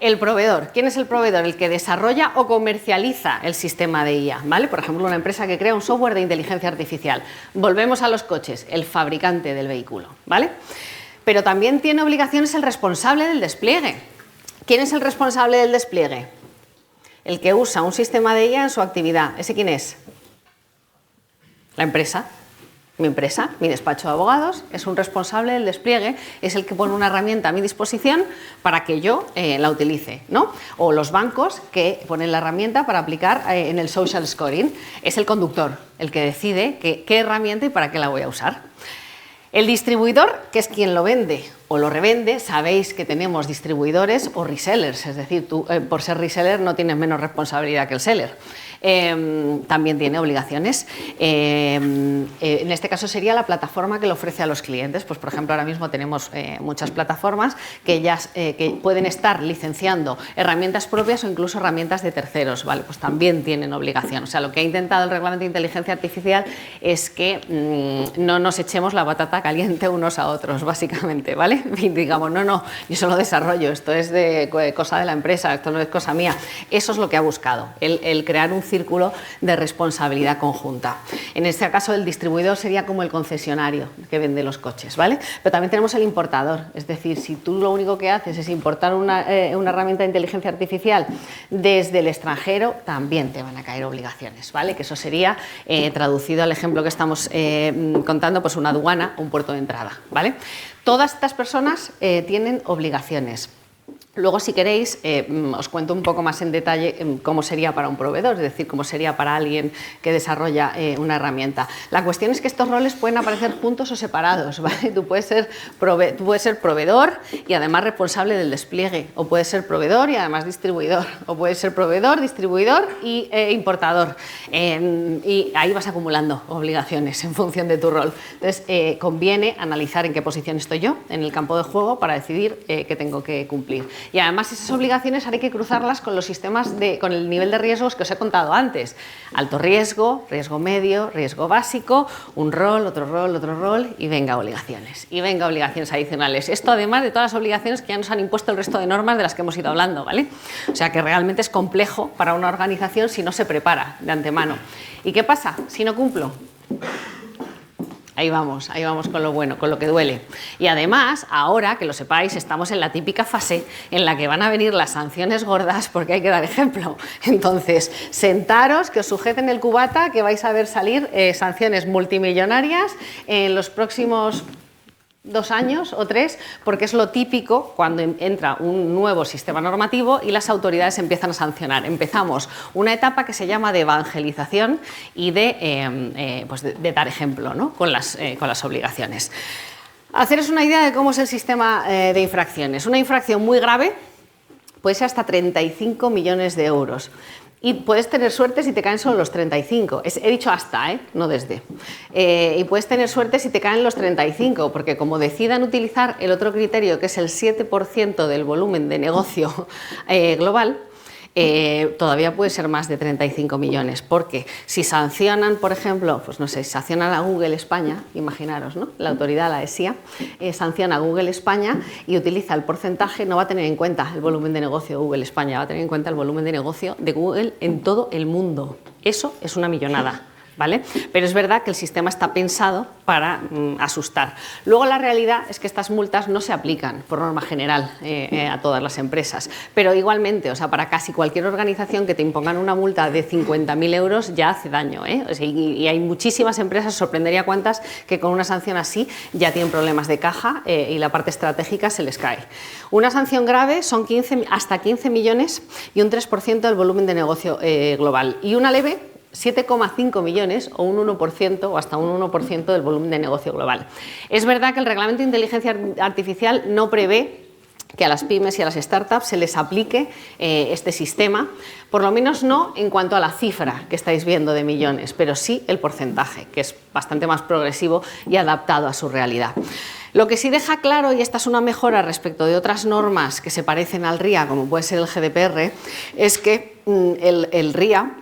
El proveedor. ¿Quién es el proveedor? El que desarrolla o comercializa el sistema de IA, ¿vale? Por ejemplo, una empresa que crea un software de inteligencia artificial. Volvemos a los coches, el fabricante del vehículo, ¿vale? Pero también tiene obligaciones el responsable del despliegue. ¿Quién es el responsable del despliegue? El que usa un sistema de IA en su actividad. ¿Ese quién es? La empresa. Mi empresa, mi despacho de abogados, es un responsable del despliegue, es el que pone una herramienta a mi disposición para que yo la utilice, ¿no? O los bancos que ponen la herramienta para aplicar en el social scoring. Es el conductor el que decide qué herramienta y para qué la voy a usar. El distribuidor, que es quien lo vende o lo revende, sabéis que tenemos distribuidores o resellers, es decir, tú por ser reseller no tienes menos responsabilidad que el seller. También tiene obligaciones. En este caso sería la plataforma que le ofrece a los clientes. Pues, por ejemplo, ahora mismo tenemos muchas plataformas que pueden estar licenciando herramientas propias o incluso herramientas de terceros, ¿vale? Pues también tienen obligación. O sea, lo que ha intentado el Reglamento de Inteligencia Artificial es que no nos echemos la batata caliente unos a otros, básicamente, ¿vale? Y digamos, no, yo solo desarrollo, esto es cosa de la empresa, esto no es cosa mía. Eso es lo que ha buscado, el crear un círculo de responsabilidad conjunta. En este caso, el distribuidor sería como el concesionario que vende los coches, ¿vale? Pero también tenemos el importador, es decir, si tú lo único que haces es importar una herramienta de inteligencia artificial desde el extranjero, también te van a caer obligaciones, ¿vale? Que eso sería, traducido al ejemplo que estamos contando, pues una aduana o un puerto de entrada, ¿vale? Todas estas personas tienen obligaciones. Luego, si queréis, os cuento un poco más en detalle cómo sería para un proveedor, es decir, cómo sería para alguien que desarrolla una herramienta. La cuestión es que estos roles pueden aparecer juntos o separados, ¿vale? Tú puedes ser proveedor y además responsable del despliegue, o puedes ser proveedor y además distribuidor, o puedes ser proveedor, distribuidor y importador. Y ahí vas acumulando obligaciones en función de tu rol. Entonces, conviene analizar en qué posición estoy yo en el campo de juego para decidir qué tengo que cumplir. Y además esas obligaciones hay que cruzarlas con los sistemas con el nivel de riesgos que os he contado antes. Alto riesgo, riesgo medio, riesgo básico, un rol, otro rol y venga obligaciones. Y venga obligaciones adicionales. Esto además de todas las obligaciones que ya nos han impuesto el resto de normas de las que hemos ido hablando, ¿vale? O sea que realmente es complejo para una organización si no se prepara de antemano. ¿Y qué pasa si no cumplo? Ahí vamos con lo bueno, con lo que duele. Y además, ahora, que lo sepáis, estamos en la típica fase en la que van a venir las sanciones gordas porque hay que dar ejemplo. Entonces, sentaros, que os sujeten el cubata, que vais a ver salir sanciones multimillonarias en los próximos 2 años o 3, porque es lo típico cuando entra un nuevo sistema normativo y las autoridades empiezan a sancionar. Empezamos una etapa que se llama de evangelización y de dar ejemplo, ¿no? con las obligaciones. Haceros una idea de cómo es el sistema de infracciones. Una infracción muy grave puede ser hasta 35 millones de euros. Y puedes tener suerte si te caen solo los 35. He dicho hasta, no desde. Y puedes tener suerte si te caen los 35, porque como decidan utilizar el otro criterio, que es el 7% del volumen de negocio global, todavía puede ser más de 35 millones, porque si sancionan, por ejemplo, pues no sé, sancionan a Google España, imaginaros, ¿no? La autoridad, la ESIA, sanciona a Google España y utiliza el porcentaje, no va a tener en cuenta el volumen de negocio de Google España, va a tener en cuenta el volumen de negocio de Google en todo el mundo. Eso es una millonada. ¿Vale? Pero es verdad que el sistema está pensado para asustar. Luego la realidad es que estas multas no se aplican por norma general a todas las empresas, pero igualmente, o sea, para casi cualquier organización que te impongan una multa de 50.000 euros ya hace daño, ¿eh? O sea, y hay muchísimas empresas, sorprendería cuántas, que con una sanción así ya tienen problemas de caja y la parte estratégica se les cae. Una sanción grave son hasta 15 millones y un 3% del volumen de negocio global, y una leve 7,5 millones o un 1% o hasta un 1% del volumen de negocio global. Es verdad que el Reglamento de Inteligencia Artificial no prevé que a las pymes y a las startups se les aplique este sistema, por lo menos no en cuanto a la cifra que estáis viendo de millones, pero sí el porcentaje, que es bastante más progresivo y adaptado a su realidad. Lo que sí deja claro, y esta es una mejora respecto de otras normas que se parecen al RIA, como puede ser el GDPR, es que el RIA,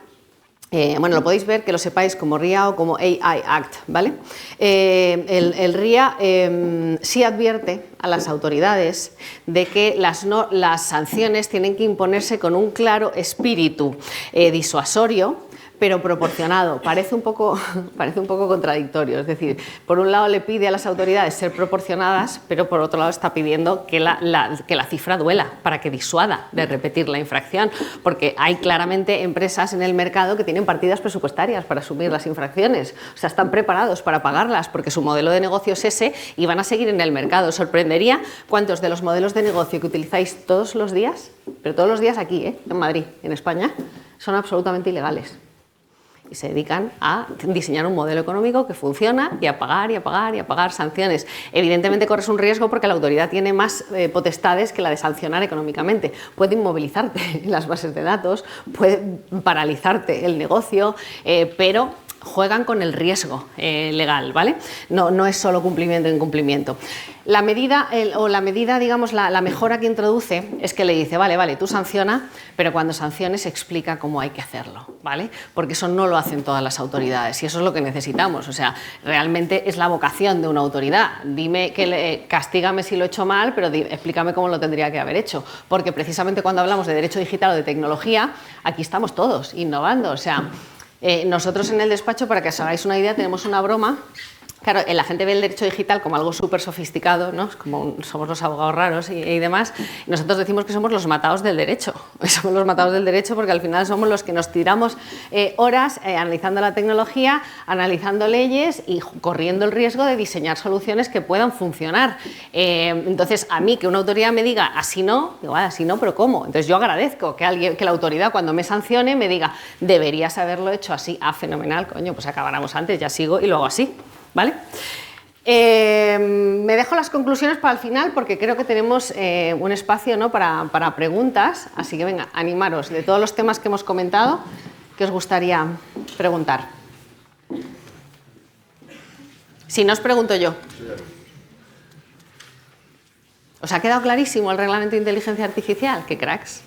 bueno, lo podéis ver, que lo sepáis, como RIA o como AI Act, ¿vale? El RIA sí advierte a las autoridades de que las sanciones tienen que imponerse con un claro espíritu disuasorio, pero proporcionado. Parece un poco contradictorio, es decir, por un lado le pide a las autoridades ser proporcionadas, pero por otro lado está pidiendo que la cifra duela para que disuada de repetir la infracción, porque hay claramente empresas en el mercado que tienen partidas presupuestarias para asumir las infracciones, o sea, están preparados para pagarlas porque su modelo de negocio es ese y van a seguir en el mercado. Sorprendería cuántos de los modelos de negocio que utilizáis todos los días, pero todos los días aquí, en Madrid, en España, son absolutamente ilegales. y se dedican a diseñar un modelo económico que funciona y a pagar y a pagar y a pagar sanciones. Evidentemente corres un riesgo porque la autoridad tiene más potestades que la de sancionar económicamente. Puede inmovilizarte las bases de datos, puede paralizarte el negocio, pero juegan con el riesgo legal, ¿vale? No es solo cumplimiento e incumplimiento. La medida, digamos, la mejora que introduce es que le dice, vale, tú sanciona, pero cuando sanciones explica cómo hay que hacerlo, ¿vale? Porque eso no lo hacen todas las autoridades y eso es lo que necesitamos. O sea, realmente es la vocación de una autoridad. Dime castígame si lo he hecho mal, pero explícame cómo lo tendría que haber hecho. Porque precisamente cuando hablamos de derecho digital o de tecnología, aquí estamos todos innovando. O sea, nosotros en el despacho, para que os hagáis una idea, tenemos una broma. Claro, la gente ve el derecho digital como algo súper sofisticado, ¿no? Como somos los abogados raros y demás. Nosotros decimos que somos los matados del derecho. Somos los matados del derecho porque al final somos los que nos tiramos horas analizando la tecnología, analizando leyes y corriendo el riesgo de diseñar soluciones que puedan funcionar. Entonces, a mí que una autoridad me diga así no, digo, así no, pero ¿cómo? Entonces yo agradezco que la autoridad cuando me sancione me diga, deberías haberlo hecho así. Ah, fenomenal, coño, pues acabáramos antes, ya sigo y lo hago así. ¿Vale? Me dejo las conclusiones para el final porque creo que tenemos un espacio, ¿no? para preguntas, así que venga, animaros de todos los temas que hemos comentado, ¿qué os gustaría preguntar? Si no, os pregunto yo. ¿Os ha quedado clarísimo el reglamento de inteligencia artificial? ¡Qué cracks!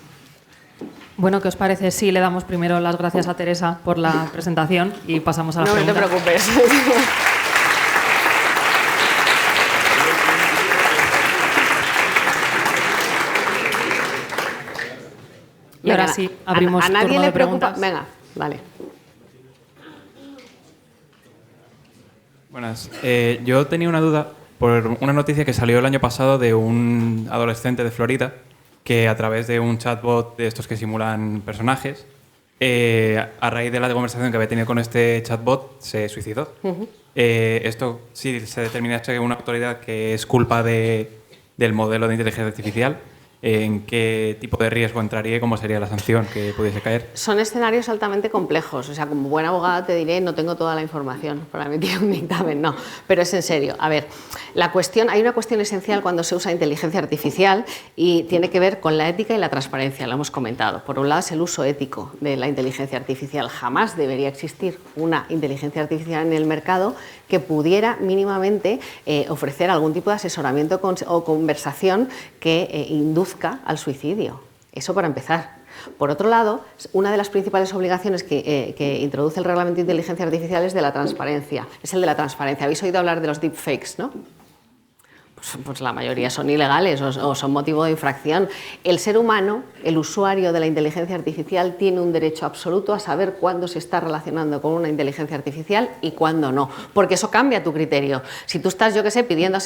Bueno, ¿qué os parece si le damos primero las gracias a Teresa por la presentación y pasamos a la pregunta? No te preocupes. Y ahora sí, abrimos a nadie turno le de preocupa. preguntas. Venga, vale. Buenas. Yo tenía una duda por una noticia que salió el año pasado de un adolescente de Florida que a través de un chatbot de estos que simulan personajes, a raíz de la conversación que había tenido con este chatbot, se suicidó. Esto, si se determina que una autoridad que es culpa del modelo de inteligencia artificial, ¿en qué tipo de riesgo entraría y cómo sería la sanción que pudiese caer? Son escenarios altamente complejos. O sea, como buena abogada te diré, no tengo toda la información para emitir un dictamen, no. Pero es en serio. A ver, hay una cuestión esencial cuando se usa inteligencia artificial y tiene que ver con la ética y la transparencia, lo hemos comentado. Por un lado es el uso ético de la inteligencia artificial. Jamás debería existir una inteligencia artificial en el mercado que pudiera mínimamente ofrecer algún tipo de asesoramiento o conversación que induzca al suicidio. Eso para empezar. Por otro lado, una de las principales obligaciones que introduce el reglamento de inteligencia artificial es de la transparencia. Es el de la transparencia. Habéis oído hablar de los deepfakes, ¿no? Pues la mayoría son ilegales o son motivo de infracción. El ser humano, el usuario de la inteligencia artificial, tiene un derecho absoluto a saber cuándo se está relacionando con una inteligencia artificial y cuándo no, porque eso cambia tu criterio. Si tú estás, yo qué sé, pidiendo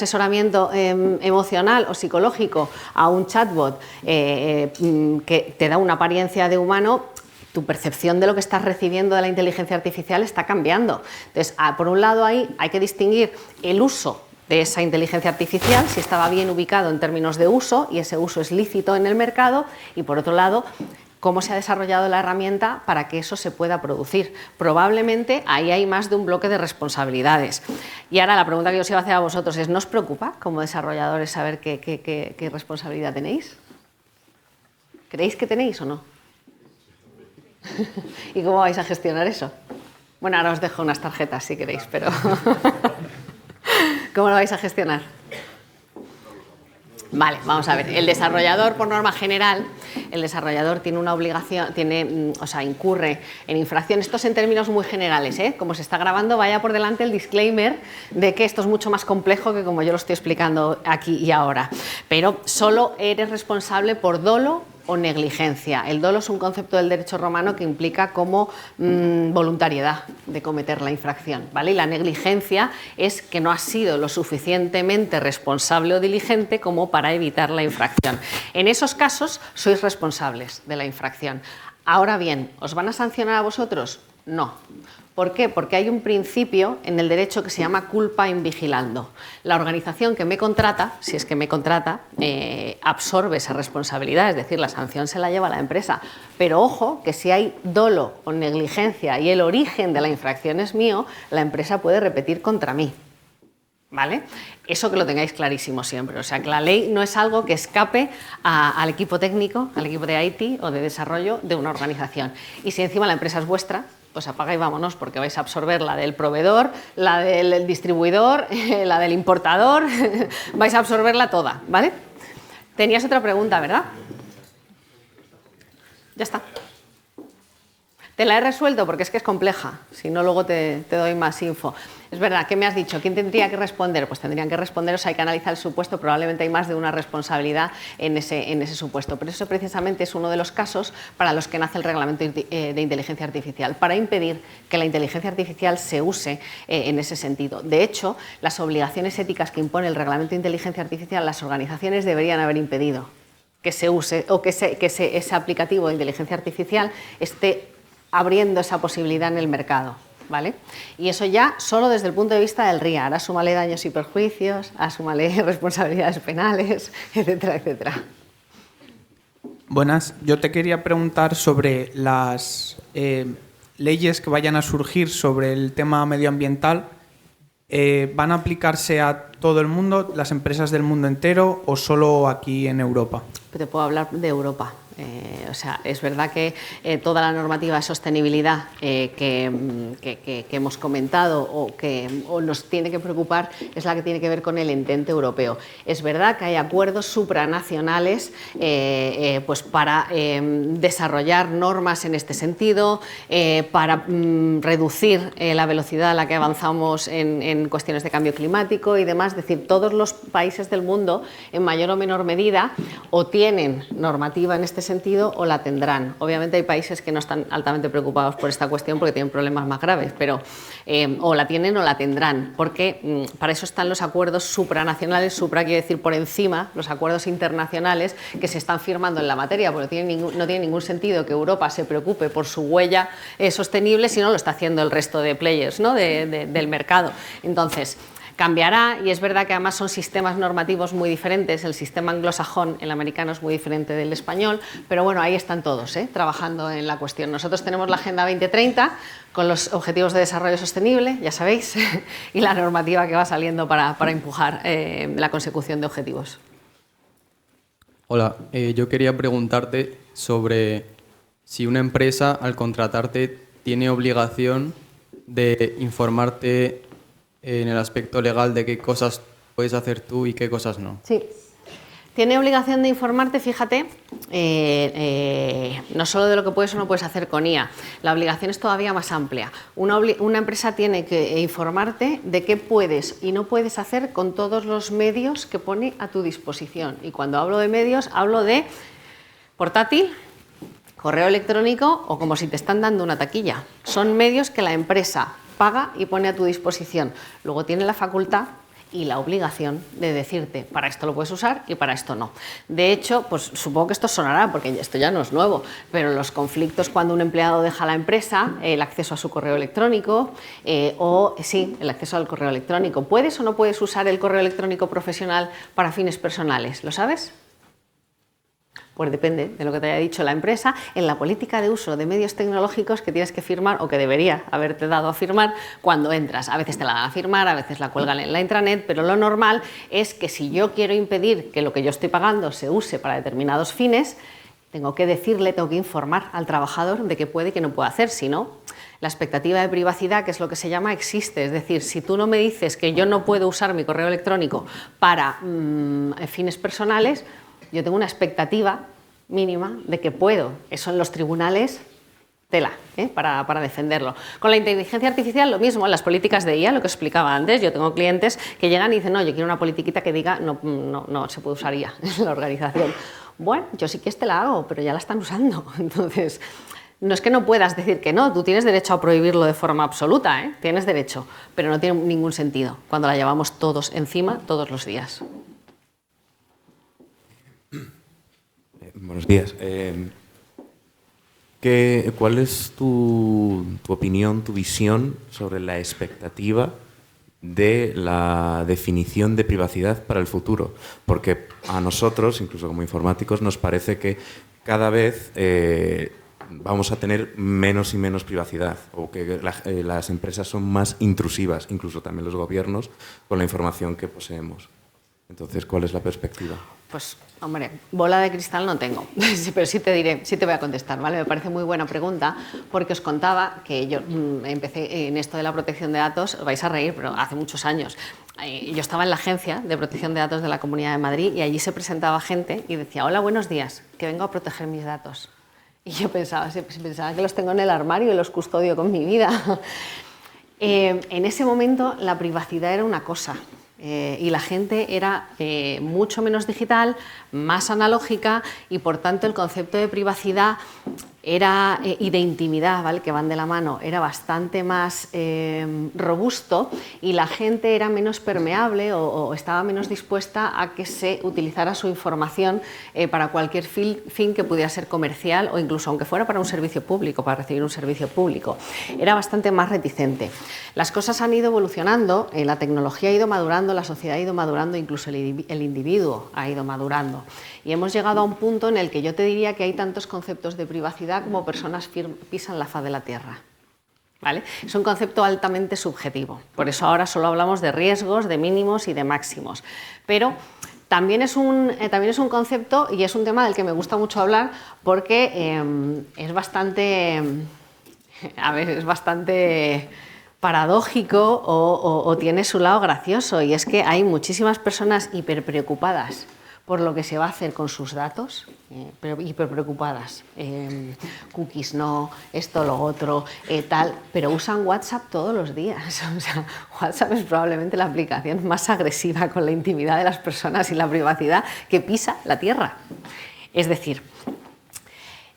emocional o psicológico a un chatbot que te da una apariencia de humano, tu percepción de lo que estás recibiendo de la inteligencia artificial está cambiando. Entonces, por un lado ahí hay que distinguir el uso de esa inteligencia artificial, si estaba bien ubicado en términos de uso y ese uso es lícito en el mercado, y por otro lado, cómo se ha desarrollado la herramienta para que eso se pueda producir. Probablemente ahí hay más de un bloque de responsabilidades. Y ahora la pregunta que yo os iba a hacer a vosotros es, ¿no os preocupa como desarrolladores saber qué responsabilidad tenéis? ¿Creéis que tenéis o no? ¿Y cómo vais a gestionar eso? Bueno, ahora os dejo unas tarjetas si queréis, pero... ¿Cómo lo vais a gestionar? Vale, vamos a ver. El desarrollador, por norma general, el desarrollador tiene una obligación, incurre en infracción. Esto es en términos muy generales, ¿eh? Como se está grabando, vaya por delante el disclaimer de que esto es mucho más complejo que como yo lo estoy explicando aquí y ahora. Pero solo eres responsable por dolo o negligencia. El dolo es un concepto del derecho romano que implica como voluntariedad de cometer la infracción, ¿vale? Y la negligencia es que no has sido lo suficientemente responsable o diligente como para evitar la infracción. En esos casos sois responsables de la infracción. Ahora bien, ¿os van a sancionar a vosotros? No. ¿Por qué? Porque hay un principio en el derecho que se llama culpa in vigilando. La organización que me contrata, si es que me contrata, absorbe esa responsabilidad, es decir, la sanción se la lleva la empresa. Pero ojo, que si hay dolo o negligencia y el origen de la infracción es mío, la empresa puede repetir contra mí. ¿Vale? Eso que lo tengáis clarísimo siempre. O sea, que la ley no es algo que escape al equipo técnico, al equipo de IT o de desarrollo de una organización. Y si encima la empresa es vuestra, pues apaga y vámonos, porque vais a absorber la del proveedor, la del distribuidor, la del importador, vais a absorberla toda, ¿vale? Tenías otra pregunta, ¿verdad? Ya está. Te la he resuelto porque es que es compleja, si no luego te doy más info. Es verdad, ¿qué me has dicho? ¿Quién tendría que responder? Pues tendrían que responder, o sea, hay que analizar el supuesto, probablemente hay más de una responsabilidad en ese supuesto. Pero eso precisamente es uno de los casos para los que nace el reglamento de inteligencia artificial, para impedir que la inteligencia artificial se use en ese sentido. De hecho, las obligaciones éticas que impone el reglamento de inteligencia artificial, las organizaciones deberían haber impedido que se use o que ese aplicativo de inteligencia artificial esté abriendo esa posibilidad en el mercado, ¿vale? Y eso ya solo desde el punto de vista del RIA. Ahora súmale daños y perjuicios, súmale responsabilidades penales, etcétera, etcétera. Buenas, yo te quería preguntar sobre las leyes que vayan a surgir sobre el tema medioambiental. ¿Van a aplicarse a todo el mundo, las empresas del mundo entero o solo aquí en Europa? Te puedo hablar de Europa. O sea, es verdad que toda la normativa de sostenibilidad que hemos comentado o nos tiene que preocupar es la que tiene que ver con el entente europeo. Es verdad que hay acuerdos supranacionales pues para desarrollar normas en este sentido, para reducir la velocidad a la que avanzamos en cuestiones de cambio climático y demás. Es decir, todos los países del mundo, en mayor o menor medida, o tienen normativa en este sentido o la tendrán. Obviamente hay países que no están altamente preocupados por esta cuestión porque tienen problemas más graves, pero o la tienen o la tendrán, porque para eso están los acuerdos supranacionales. Supra quiere decir por encima, los acuerdos internacionales que se están firmando en la materia, porque no tiene ningún sentido que Europa se preocupe por su huella sostenible si no lo está haciendo el resto de players, ¿no? del mercado. Entonces, cambiará, y es verdad que además son sistemas normativos muy diferentes. El sistema anglosajón, el americano, es muy diferente del español, pero bueno, ahí están todos trabajando en la cuestión. Nosotros tenemos la Agenda 2030 con los Objetivos de Desarrollo Sostenible, ya sabéis, y la normativa que va saliendo para empujar la consecución de objetivos. Hola, yo quería preguntarte sobre si una empresa, al contratarte, tiene obligación de informarte en el aspecto legal de qué cosas puedes hacer tú y qué cosas no. Sí. Tiene obligación de informarte, fíjate, no solo de lo que puedes o no puedes hacer con IA. La obligación es todavía más amplia. Una empresa tiene que informarte de qué puedes y no puedes hacer con todos los medios que pone a tu disposición. Y cuando hablo de medios, hablo de portátil, correo electrónico o como si te están dando una taquilla. Son medios que la empresa paga y pone a tu disposición. Luego tiene la facultad y la obligación de decirte, para esto lo puedes usar y para esto no. De hecho, pues supongo que esto sonará, porque esto ya no es nuevo, pero los conflictos cuando un empleado deja la empresa, el acceso a su correo electrónico, el acceso al correo electrónico. ¿Puedes o no puedes usar el correo electrónico profesional para fines personales? ¿Lo sabes? Pues depende de lo que te haya dicho la empresa, en la política de uso de medios tecnológicos que tienes que firmar o que debería haberte dado a firmar cuando entras. A veces te la dan a firmar, a veces la cuelgan en la intranet, pero lo normal es que si yo quiero impedir que lo que yo estoy pagando se use para determinados fines, tengo que informar al trabajador de qué puede y qué no puede hacer. Si no, la expectativa de privacidad, que es lo que se llama, existe. Es decir, si tú no me dices que yo no puedo usar mi correo electrónico para fines personales, yo tengo una expectativa mínima de que puedo. Eso en los tribunales, tela, para defenderlo. Con la inteligencia artificial lo mismo, en las políticas de IA, lo que explicaba antes. Yo tengo clientes que llegan y dicen, no, yo quiero una politiquita que diga no se puede usar IA en la organización. Bueno, yo sí que te la hago, pero ya la están usando. Entonces, no es que no puedas decir que no, tú tienes derecho a prohibirlo de forma absoluta, tienes derecho, pero no tiene ningún sentido cuando la llevamos todos encima todos los días. Buenos días. ¿Cuál es tu opinión, tu visión sobre la expectativa de la definición de privacidad para el futuro? Porque a nosotros, incluso como informáticos, nos parece que cada vez vamos a tener menos y menos privacidad, o que las empresas son más intrusivas, incluso también los gobiernos, con la información que poseemos. Entonces, ¿cuál es la perspectiva? Pues, hombre, bola de cristal no tengo, pero sí te diré, sí te voy a contestar, ¿vale? Me parece muy buena pregunta, porque os contaba que yo empecé en esto de la protección de datos, os vais a reír, pero hace muchos años. Yo estaba en la Agencia de Protección de Datos de la Comunidad de Madrid y allí se presentaba gente y decía, hola, buenos días, que vengo a proteger mis datos. Y yo pensaba que los tengo en el armario y los custodio con mi vida. En ese momento la privacidad era una cosa. Y la gente era mucho menos digital, más analógica y por tanto el concepto de privacidad y de intimidad, ¿vale? Que van de la mano, era bastante más robusto y la gente era menos permeable o estaba menos dispuesta a que se utilizara su información para cualquier fin que pudiera ser comercial o incluso aunque fuera para un servicio público, para recibir un servicio público. Era bastante más reticente. Las cosas han ido evolucionando, la tecnología ha ido madurando, la sociedad ha ido madurando, incluso el individuo ha ido madurando. Y hemos llegado a un punto en el que yo te diría que hay tantos conceptos de privacidad como personas pisan la faz de la Tierra. ¿Vale? Es un concepto altamente subjetivo. Por eso ahora solo hablamos de riesgos, de mínimos y de máximos. Pero también es un concepto y es un tema del que me gusta mucho hablar porque es bastante paradójico o tiene su lado gracioso, y es que hay muchísimas personas hiperpreocupadas por lo que se va a hacer con sus datos, pero hiperpreocupadas, cookies no, esto, lo otro, tal, pero usan WhatsApp todos los días. O sea, WhatsApp es probablemente la aplicación más agresiva con la intimidad de las personas y la privacidad que pisa la Tierra. Es decir,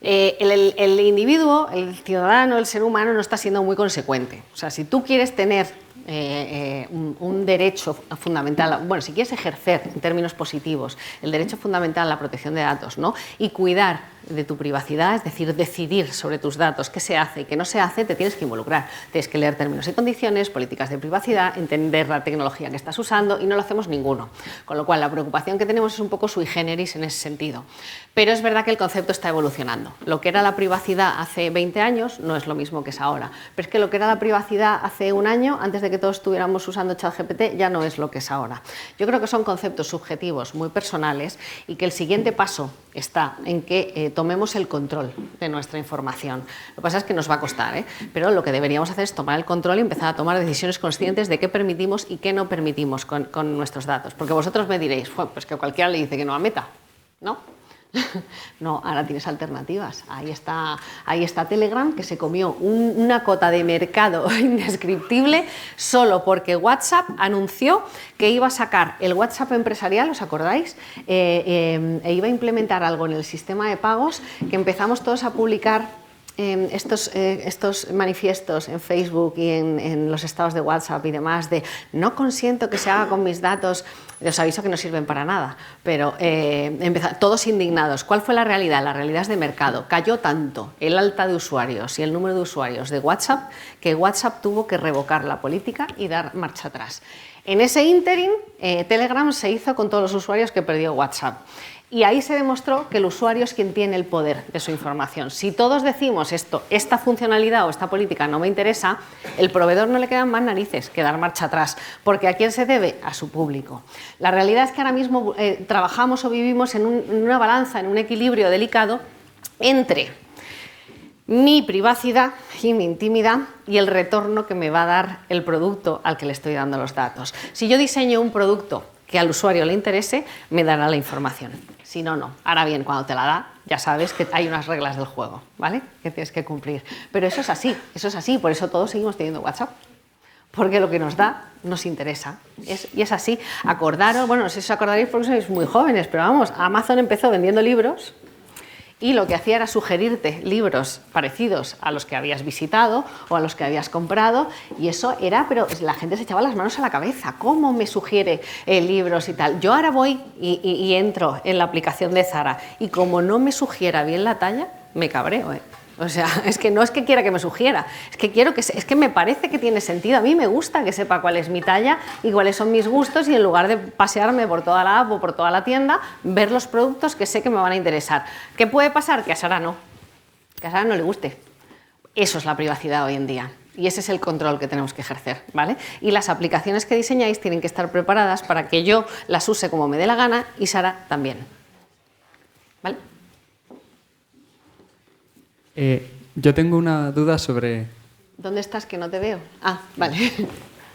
el individuo, el ciudadano, el ser humano no está siendo muy consecuente. O sea, si tú quieres tener un derecho fundamental, bueno, si quieres ejercer en términos positivos el derecho fundamental a la protección de datos, ¿no? Y cuidar de tu privacidad, es decir, decidir sobre tus datos, qué se hace y qué no se hace, te tienes que involucrar. Tienes que leer términos y condiciones, políticas de privacidad, entender la tecnología que estás usando, y no lo hacemos ninguno. Con lo cual, la preocupación que tenemos es un poco sui generis en ese sentido. Pero es verdad que el concepto está evolucionando. Lo que era la privacidad hace 20 años no es lo mismo que es ahora. Pero es que lo que era la privacidad hace un año, antes de que todos estuviéramos usando ChatGPT, ya no es lo que es ahora. Yo creo que son conceptos subjetivos, muy personales, y que el siguiente paso está en que tomemos el control de nuestra información. Lo que pasa es que nos va a costar, pero lo que deberíamos hacer es tomar el control y empezar a tomar decisiones conscientes de qué permitimos y qué no permitimos con nuestros datos. Porque vosotros me diréis, pues que cualquiera le dice que no a Meta, ¿no? No, ahora tienes alternativas. Ahí está Telegram, que se comió una cota de mercado indescriptible solo porque WhatsApp anunció que iba a sacar el WhatsApp empresarial, ¿os acordáis? E iba a implementar algo en el sistema de pagos, que empezamos todos a publicar estos manifiestos en Facebook y en los estados de WhatsApp y demás de no consiento que se haga con mis datos. Os aviso que no sirven para nada, pero todos indignados. ¿Cuál fue la realidad? La realidad es de mercado. Cayó tanto el alta de usuarios y el número de usuarios de WhatsApp que WhatsApp tuvo que revocar la política y dar marcha atrás. En ese ínterin, Telegram se hizo con todos los usuarios que perdió WhatsApp. Y ahí se demostró que el usuario es quien tiene el poder de su información. Si todos decimos esta funcionalidad o esta política no me interesa, el proveedor no le quedan más narices que dar marcha atrás. Porque ¿a quién se debe? A su público. La realidad es que ahora mismo trabajamos o vivimos en una balanza, en un equilibrio delicado entre mi privacidad y mi intimidad y el retorno que me va a dar el producto al que le estoy dando los datos. Si yo diseño un producto que al usuario le interese, me dará la información. Si no, no. Ahora bien, cuando te la da, ya sabes que hay unas reglas del juego, ¿vale? Que tienes que cumplir. Pero eso es así, por eso todos seguimos teniendo WhatsApp. Porque lo que nos da nos interesa. Y es así. Acordaros, bueno, no sé si os acordaréis porque sois muy jóvenes, pero vamos, Amazon empezó vendiendo libros y lo que hacía era sugerirte libros parecidos a los que habías visitado o a los que habías comprado, y eso era, pero la gente se echaba las manos a la cabeza. ¿Cómo me sugiere libros y tal? Yo ahora voy y entro en la aplicación de Zara y como no me sugiera bien la talla, me cabreo, O sea, es que no es que quiera que me sugiera, es que quiero es que me parece que tiene sentido. A mí me gusta que sepa cuál es mi talla y cuáles son mis gustos, y en lugar de pasearme por toda la app o por toda la tienda, ver los productos que sé que me van a interesar. ¿Qué puede pasar? Que a Sara no. Que a Sara no le guste. Eso es la privacidad hoy en día. Y ese es el control que tenemos que ejercer, ¿vale? Y las aplicaciones que diseñáis tienen que estar preparadas para que yo las use como me dé la gana y Sara también. ¿Vale? Yo tengo una duda sobre, ¿Dónde estás que no te veo? Ah, vale.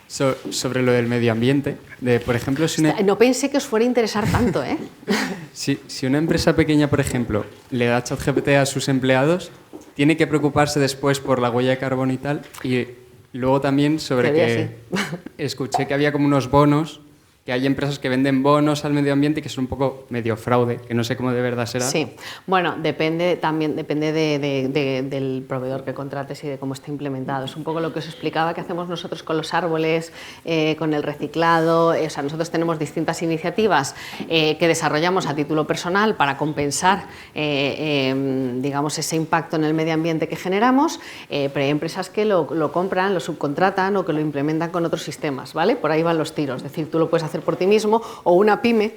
sobre lo del medio ambiente. Por ejemplo, No pensé que os fuera a interesar tanto, ¿eh? si una empresa pequeña, por ejemplo, le da ChatGPT a sus empleados, tiene que preocuparse después por la huella de carbono y tal. Y luego también sobre que escuché que había como unos bonos, que hay empresas que venden bonos al medio ambiente que son un poco medio fraude, que no sé cómo de verdad será. Sí, bueno, depende del proveedor que contrates y de cómo esté implementado. Es un poco lo que os explicaba que hacemos nosotros con los árboles, con el reciclado. O sea, nosotros tenemos distintas iniciativas que desarrollamos a título personal para compensar, digamos, ese impacto en el medio ambiente que generamos, pero hay empresas que lo compran, lo subcontratan o que lo implementan con otros sistemas, ¿vale? Por ahí van los tiros. Es decir, tú lo puedes hacer por ti mismo, o una pyme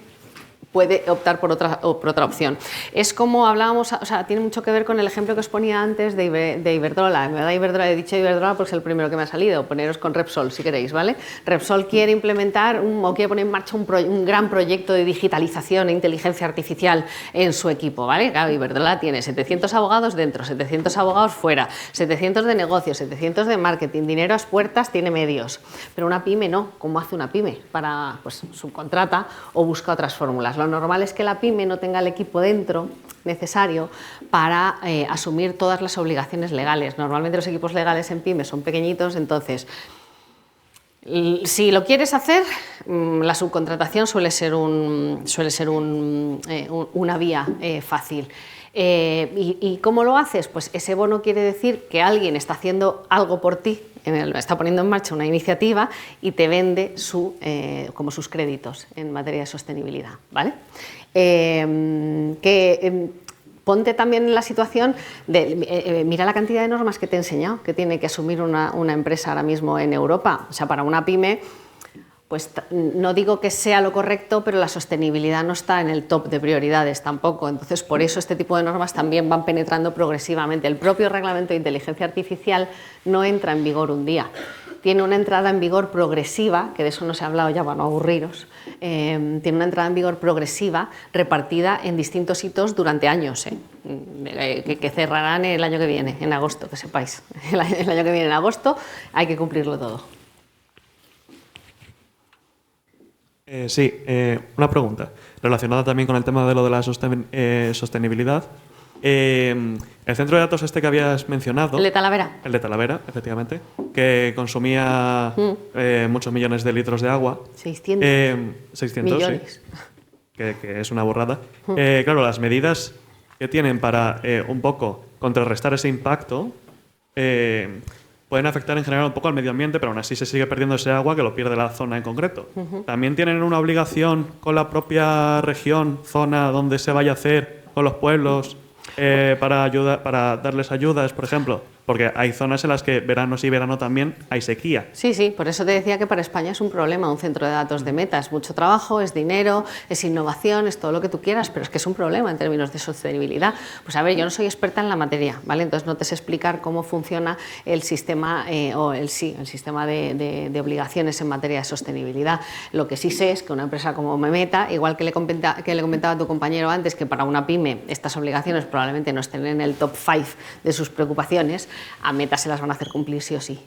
puede optar por otra opción. Es como hablábamos, o sea, tiene mucho que ver con el ejemplo que os ponía antes de Iberdrola. En verdad, Iberdrola, he dicho Iberdrola porque es el primero que me ha salido. Poneros con Repsol, si queréis, ¿vale? Repsol quiere implementar o quiere poner en marcha un gran proyecto de digitalización e inteligencia artificial en su equipo, ¿vale? Claro, Iberdrola tiene 700 abogados dentro, 700 abogados fuera, 700 de negocios, 700 de marketing, dinero a las puertas, tiene medios. Pero una pyme no. ¿Cómo hace una pyme? Pues subcontrata o busca otras fórmulas. Lo normal es que la pyme no tenga el equipo dentro necesario para asumir todas las obligaciones legales. Normalmente los equipos legales en pyme son pequeñitos, entonces, si lo quieres hacer, la subcontratación suele ser una vía fácil. ¿Y cómo lo haces? Pues ese bono quiere decir que alguien está haciendo algo por ti, está poniendo en marcha una iniciativa y te vende como sus créditos en materia de sostenibilidad, ¿vale? Ponte también en la situación de, mira la cantidad de normas que te he enseñado que tiene que asumir una empresa ahora mismo en Europa. O sea, para una pyme, pues no digo que sea lo correcto, pero la sostenibilidad no está en el top de prioridades tampoco. Entonces, por eso este tipo de normas también van penetrando progresivamente. El propio reglamento de inteligencia artificial no entra en vigor un día. Tiene una entrada en vigor progresiva, que de eso no se ha hablado ya para no aburriros. Tiene una entrada en vigor progresiva repartida en distintos hitos durante años, que cerrarán el año que viene, en agosto, que sepáis. El año que viene, en agosto, hay que cumplirlo todo. Sí, una pregunta relacionada también con el tema de lo de la sostenibilidad. El centro de datos que habías mencionado... El de Talavera. El de Talavera, efectivamente, que consumía muchos millones de litros de agua. 600 millones. Sí, que es una burrada. Claro, las medidas que tienen para un poco contrarrestar ese impacto pueden afectar en general un poco al medio ambiente, pero aún así se sigue perdiendo ese agua que lo pierde la zona en concreto. También tienen una obligación con la propia región, zona donde se vaya a hacer, con los pueblos, para darles ayudas, por ejemplo. Porque hay zonas en las que verano sí, verano también hay sequía. Sí, sí, por eso te decía que para España es un problema un centro de datos de Meta. Es mucho trabajo, es dinero, es innovación, es todo lo que tú quieras, pero es que es un problema en términos de sostenibilidad. Pues a ver, yo no soy experta en la materia, ¿vale? Entonces no te sé explicar cómo funciona el sistema el sistema de obligaciones en materia de sostenibilidad. Lo que sí sé es que una empresa como Meta, igual que le comentaba a tu compañero antes, que para una pyme estas obligaciones probablemente no estén en el top 5 de sus preocupaciones, a Meta se las van a hacer cumplir sí o sí,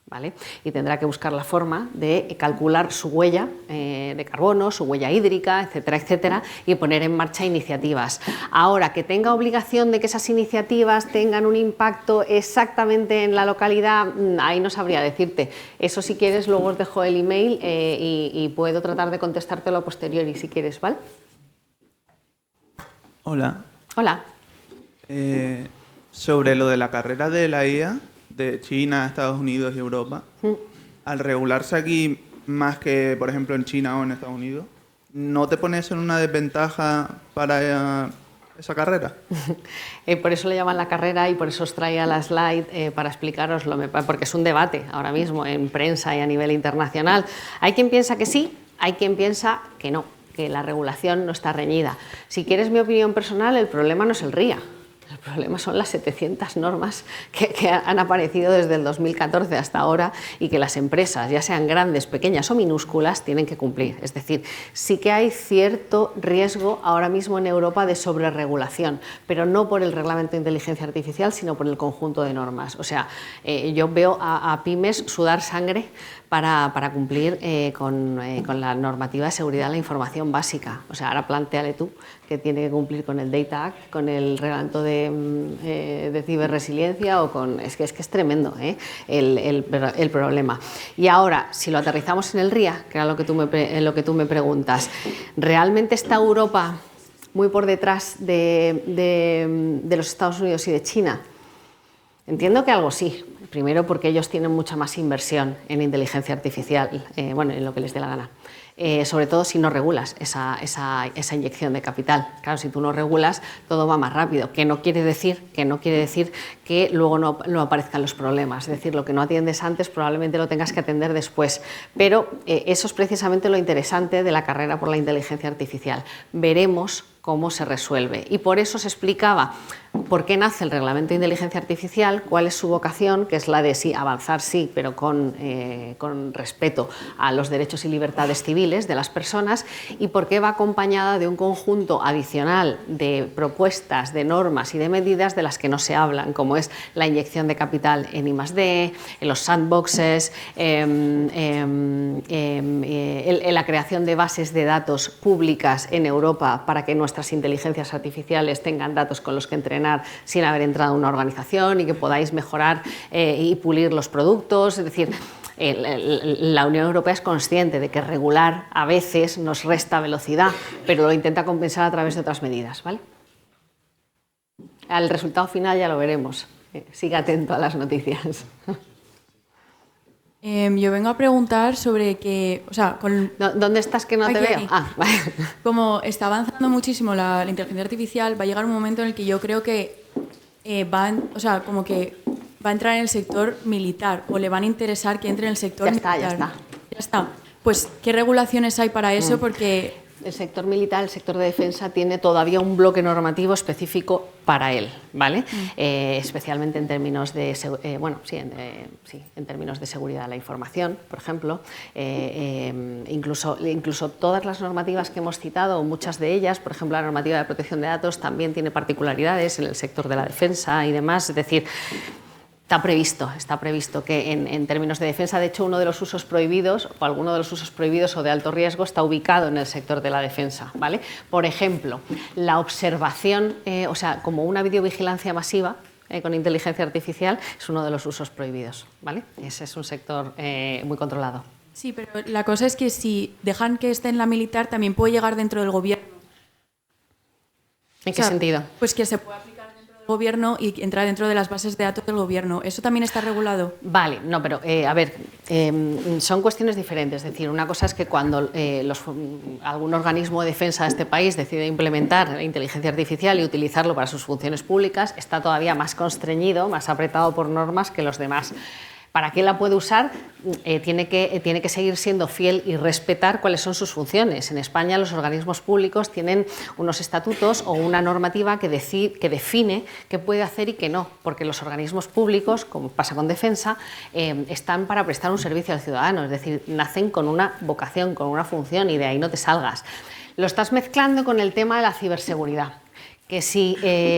¿vale? Y tendrá que buscar la forma de calcular su huella de carbono, su huella hídrica, etcétera, etcétera, y poner en marcha iniciativas. Ahora, que tenga obligación de que esas iniciativas tengan un impacto exactamente en la localidad, ahí no sabría decirte. Eso, si quieres, luego os dejo el email y puedo tratar de contestártelo a posteriori, si quieres, ¿vale? Hola. Hola. Sobre lo de la carrera de la IA de China, Estados Unidos y Europa, al regularse aquí más que, por ejemplo, en China o en Estados Unidos, ¿no te pones en una desventaja para esa carrera? Por eso le llaman la carrera y por eso os traía la slide para explicaroslo, porque es un debate ahora mismo en prensa y a nivel internacional. Hay quien piensa que sí, hay quien piensa que no, que la regulación no está reñida. Si quieres mi opinión personal, el problema no es el RIA. El problema son las 700 normas que han aparecido desde el 2014 hasta ahora y que las empresas, ya sean grandes, pequeñas o minúsculas, tienen que cumplir. Es decir, sí que hay cierto riesgo ahora mismo en Europa de sobreregulación, pero no por el reglamento de inteligencia artificial, sino por el conjunto de normas. O sea, yo veo a pymes sudar sangre para cumplir con la normativa de seguridad de la información básica. O sea, ahora plantéale tú que tiene que cumplir con el Data Act, con el reglamento de ciberresiliencia o con... Es que es tremendo el problema. Y ahora, si lo aterrizamos en el RIA, que era lo que tú me preguntas, ¿realmente está Europa muy por detrás de los Estados Unidos y de China? Entiendo que algo sí. Primero porque ellos tienen mucha más inversión en inteligencia artificial, en lo que les dé la gana. Sobre todo si no regulas esa inyección de capital. Claro, si tú no regulas, todo va más rápido, que no quiere decir que luego no aparezcan los problemas. Es decir, lo que no atiendes antes probablemente lo tengas que atender después. Pero eso es precisamente lo interesante de la carrera por la inteligencia artificial. Veremos cómo se resuelve. Y por eso se explicaba por qué nace el reglamento de inteligencia artificial, cuál es su vocación, que es la de sí, avanzar sí, pero con respeto a los derechos y libertades civiles de las personas, y por qué va acompañada de un conjunto adicional de propuestas, de normas y de medidas de las que no se hablan, como es la inyección de capital en I+D, en los sandboxes, la creación de bases de datos públicas en Europa para que nuestras inteligencias artificiales tengan datos con los que entrenar sin haber entrado en una organización y que podáis mejorar y pulir los productos. Es decir, la Unión Europea es consciente de que regular a veces nos resta velocidad, pero lo intenta compensar a través de otras medidas, ¿vale? Al resultado final ya lo veremos. Siga atento a las noticias. Yo vengo a preguntar sobre que... O sea, ¿Dónde estás que no te veo? Aquí. Ah, vale. Como está avanzando muchísimo la inteligencia artificial, va a llegar un momento en el que yo creo que va a entrar en el sector militar o le van a interesar que entre en el sector militar. Ya está. Pues, ¿qué regulaciones hay para eso? Porque... El sector militar, el sector de defensa, tiene todavía un bloque normativo específico para él, ¿vale? Especialmente en términos de, en términos de seguridad de la información, por ejemplo. Incluso todas las normativas que hemos citado, muchas de ellas, por ejemplo, la normativa de protección de datos, también tiene particularidades en el sector de la defensa y demás. Es decir, está previsto que en términos de defensa, de hecho, uno de los usos prohibidos o alguno de los usos prohibidos o de alto riesgo está ubicado en el sector de la defensa, ¿vale? Por ejemplo, la observación, como una videovigilancia masiva con inteligencia artificial es uno de los usos prohibidos, ¿vale? Ese es un sector muy controlado. Sí, pero la cosa es que si dejan que esté en la militar, también puede llegar dentro del gobierno. ¿En qué sentido? Pues que se puede aplicar gobierno y entrar dentro de las bases de datos del gobierno. ¿Eso también está regulado? Vale, no, pero son cuestiones diferentes. Es decir, una cosa es que cuando algún organismo de defensa de este país decide implementar la inteligencia artificial y utilizarlo para sus funciones públicas, está todavía más constreñido, más apretado por normas que los demás. ¿Para qué la puede usar? Tiene que seguir siendo fiel y respetar cuáles son sus funciones. En España los organismos públicos tienen unos estatutos o una normativa que define qué puede hacer y qué no, porque los organismos públicos, como pasa con defensa, están para prestar un servicio al ciudadano, es decir, nacen con una vocación, con una función y de ahí no te salgas. Lo estás mezclando con el tema de la ciberseguridad. Que si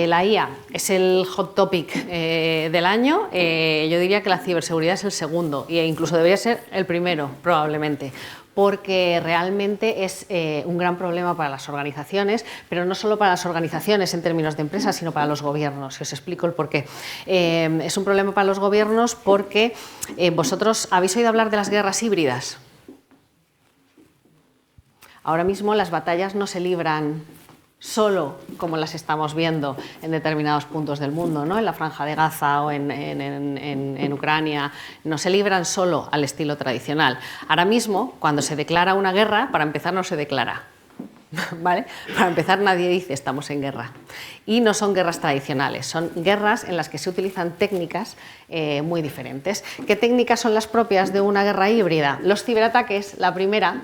la IA es el hot topic del año, yo diría que la ciberseguridad es el segundo e incluso debería ser el primero, probablemente, porque realmente es un gran problema para las organizaciones, pero no solo para las organizaciones en términos de empresas, sino para los gobiernos. Y os explico el porqué. Es un problema para los gobiernos porque vosotros habéis oído hablar de las guerras híbridas. Ahora mismo las batallas no se libran solo como las estamos viendo en determinados puntos del mundo, ¿no? En la Franja de Gaza o en Ucrania, no se libran solo al estilo tradicional. Ahora mismo, cuando se declara una guerra, para empezar no se declara. ¿vale? Para empezar, nadie dice estamos en guerra. Y no son guerras tradicionales, son guerras en las que se utilizan técnicas muy diferentes. ¿Qué técnicas son las propias de una guerra híbrida? Los ciberataques, la primera.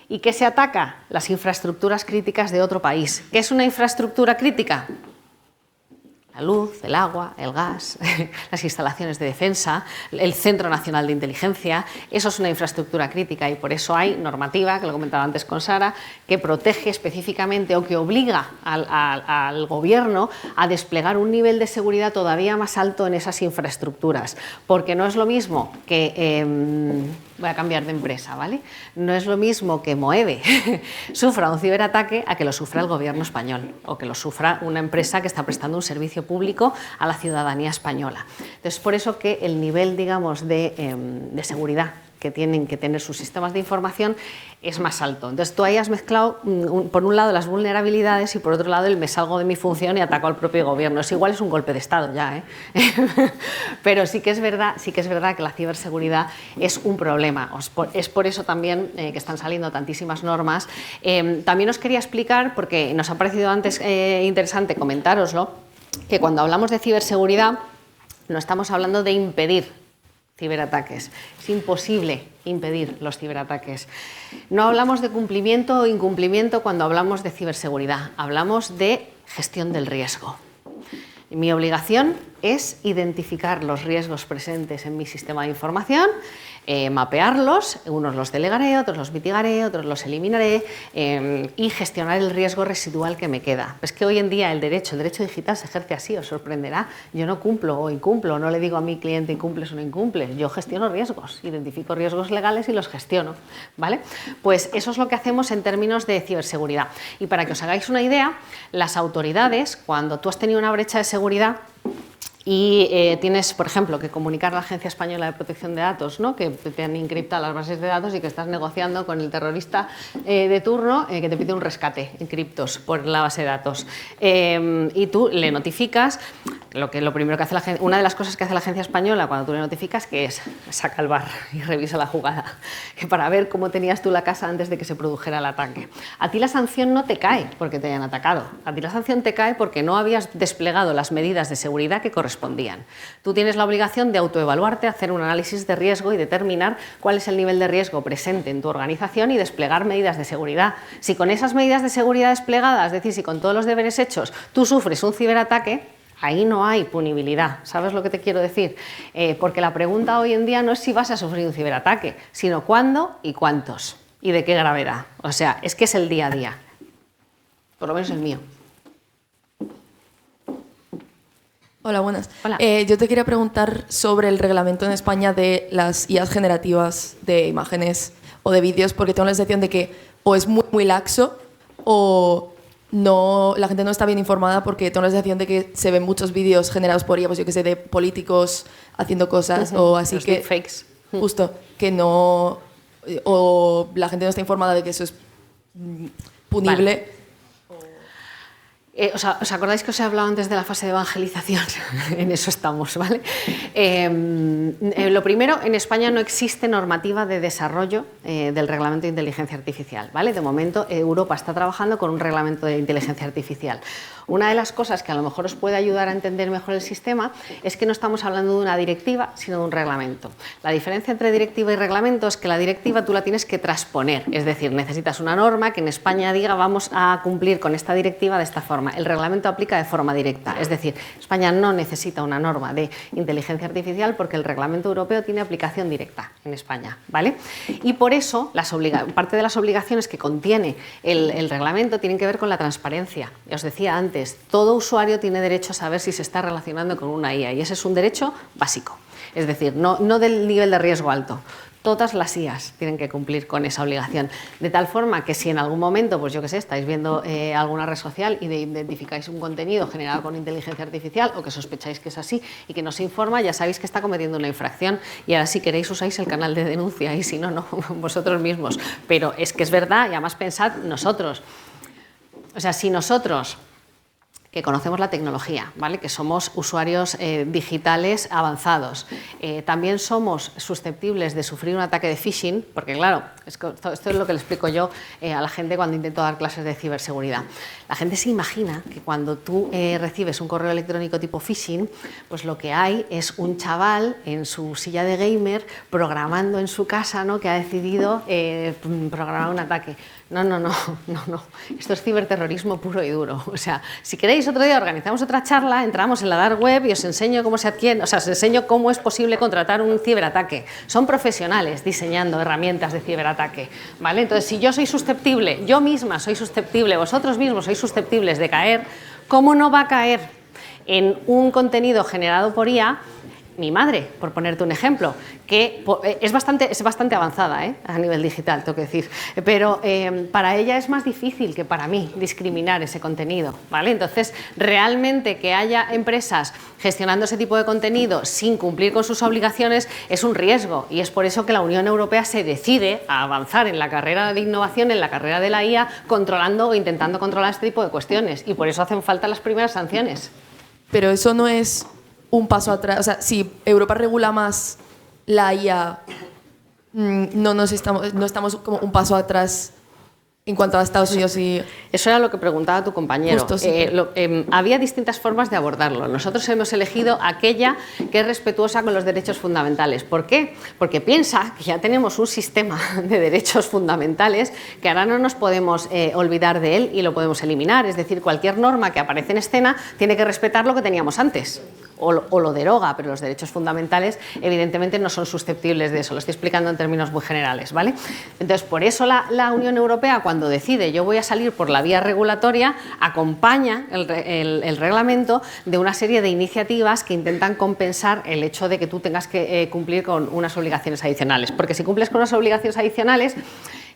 ¿Y qué se ataca? Las infraestructuras críticas de otro país. ¿Qué es una infraestructura crítica? La luz, el agua, el gas, las instalaciones de defensa, el Centro Nacional de Inteligencia, eso es una infraestructura crítica y por eso hay normativa, que lo comentaba antes con Sara, que protege específicamente o que obliga al gobierno a desplegar un nivel de seguridad todavía más alto en esas infraestructuras, porque no es lo mismo que... voy a cambiar de empresa, ¿vale? No es lo mismo que Moeve sufra un ciberataque a que lo sufra el gobierno español o que lo sufra una empresa que está prestando un servicio público a la ciudadanía española. Entonces, por eso que el nivel, digamos, de seguridad que tienen que tener sus sistemas de información es más alto. Entonces tú ahí has mezclado, por un lado, las vulnerabilidades y por otro lado el me salgo de mi función y ataco al propio gobierno. Es igual, es un golpe de Estado ya, ¿eh? Pero sí que es verdad que la ciberseguridad es un problema. Es por eso también que están saliendo tantísimas normas. También os quería explicar, porque nos ha parecido antes interesante comentároslo, que cuando hablamos de ciberseguridad no estamos hablando de impedir ciberataques. Es imposible impedir los ciberataques. No hablamos de cumplimiento o incumplimiento cuando hablamos de ciberseguridad, hablamos de gestión del riesgo. Mi obligación es identificar los riesgos presentes en mi sistema de información, mapearlos, unos los delegaré, otros los mitigaré, otros los eliminaré y gestionar el riesgo residual que me queda. Es que hoy en día el derecho digital se ejerce así, os sorprenderá. Yo no cumplo o incumplo, no le digo a mi cliente incumples o no incumples, yo gestiono riesgos, identifico riesgos legales y los gestiono, ¿vale? Pues eso es lo que hacemos en términos de ciberseguridad. Y para que os hagáis una idea, las autoridades, cuando tú has tenido una brecha de seguridad, y tienes, por ejemplo, que comunicar a la Agencia Española de Protección de Datos, ¿no? Que te han encriptado las bases de datos y que estás negociando con el terrorista de turno que te pide un rescate en criptos por la base de datos. Y tú le notificas, lo primero que hace la agencia, una de las cosas que hace la Agencia Española cuando tú le notificas, que es saca el bar y revisa la jugada, que para ver cómo tenías tú la casa antes de que se produjera el ataque. A ti la sanción no te cae porque te hayan atacado, a ti la sanción te cae porque no habías desplegado las medidas de seguridad que correspondían. Tú tienes la obligación de autoevaluarte, hacer un análisis de riesgo y determinar cuál es el nivel de riesgo presente en tu organización y desplegar medidas de seguridad. Si con esas medidas de seguridad desplegadas, es decir, si con todos los deberes hechos tú sufres un ciberataque, ahí no hay punibilidad. ¿Sabes lo que te quiero decir? Porque la pregunta hoy en día no es si vas a sufrir un ciberataque, sino cuándo y cuántos y de qué gravedad. O sea, es que es el día a día. Por lo menos el mío. Hola, buenas. Hola. Yo te quería preguntar sobre el reglamento en España de las IAs generativas de imágenes o de vídeos, porque tengo la sensación de que o es muy, muy laxo o no, la gente no está bien informada, porque tengo la sensación de que se ven muchos vídeos generados por IA, pues yo que sé, de políticos haciendo cosas o así, los que deepfakes. justo, que no, o la gente no está informada de que eso es punible. Vale. ¿Os acordáis que os he hablado antes de la fase de evangelización? En eso estamos, ¿vale? Lo primero, en España no existe normativa de desarrollo del reglamento de inteligencia artificial, ¿vale? De momento, Europa está trabajando con un reglamento de inteligencia artificial. Una de las cosas que a lo mejor os puede ayudar a entender mejor el sistema es que no estamos hablando de una directiva, sino de un reglamento. La diferencia entre directiva y reglamento es que la directiva tú la tienes que transponer, es decir, necesitas una norma que en España diga vamos a cumplir con esta directiva de esta forma. El reglamento aplica de forma directa, es decir, España no necesita una norma de inteligencia artificial porque el reglamento europeo tiene aplicación directa en España, ¿vale? Y por eso parte de las obligaciones que contiene el reglamento tienen que ver con la transparencia. Ya os decía antes, todo usuario tiene derecho a saber si se está relacionando con una IA y ese es un derecho básico, es decir, no del nivel de riesgo alto. Todas las IAs tienen que cumplir con esa obligación, de tal forma que si en algún momento, pues yo qué sé, estáis viendo alguna red social y identificáis un contenido generado con inteligencia artificial o que sospecháis que es así y que no se informa, ya sabéis que está cometiendo una infracción y ahora si queréis usáis el canal de denuncia y si no, no, vosotros mismos. Pero es que es verdad y además pensad nosotros, o sea, si nosotros que conocemos la tecnología, ¿vale? Que somos usuarios digitales avanzados. También somos susceptibles de sufrir un ataque de phishing, porque claro, esto es lo que le explico yo a la gente cuando intento dar clases de ciberseguridad. La gente se imagina que cuando tú recibes un correo electrónico tipo phishing, pues lo que hay es un chaval en su silla de gamer programando en su casa, ¿no? Que ha decidido programar un ataque. No. Esto es ciberterrorismo puro y duro. O sea, si queréis otro día organizamos otra charla, entramos en la dark web y os enseño cómo se adquiere, o sea, os enseño cómo es posible contratar un ciberataque. Son profesionales diseñando herramientas de ciberataque, ¿vale? Entonces, si yo soy susceptible, yo misma soy susceptible, vosotros mismos sois susceptibles de caer, ¿cómo no va a caer en un contenido generado por IA? Mi madre, por ponerte un ejemplo, que es bastante avanzada a nivel digital, tengo que decir, pero para ella es más difícil que para mí discriminar ese contenido, ¿vale? Entonces, realmente que haya empresas gestionando ese tipo de contenido sin cumplir con sus obligaciones es un riesgo, y es por eso que la Unión Europea se decide a avanzar en la carrera de innovación, en la carrera de la IA, controlando o intentando controlar este tipo de cuestiones, y por eso hacen falta las primeras sanciones. Pero eso no es un paso atrás. O sea, si Europa regula más la IA, no estamos como un paso atrás en cuanto a Estados Unidos y... Eso era lo que preguntaba tu compañero. Justo, sí. Había distintas formas de abordarlo. Nosotros hemos elegido aquella que es respetuosa con los derechos fundamentales. ¿Por qué? Porque piensa que ya tenemos un sistema de derechos fundamentales que ahora no nos podemos olvidar de él y lo podemos eliminar. Es decir, cualquier norma que aparece en escena tiene que respetar lo que teníamos antes. O lo deroga, pero los derechos fundamentales evidentemente no son susceptibles de eso. Lo estoy explicando en términos muy generales, ¿vale? Entonces, por eso la Unión Europea, cuando decide yo voy a salir por la vía regulatoria, acompaña el reglamento de una serie de iniciativas que intentan compensar el hecho de que tú tengas que cumplir con unas obligaciones adicionales. Porque si cumples con unas obligaciones adicionales,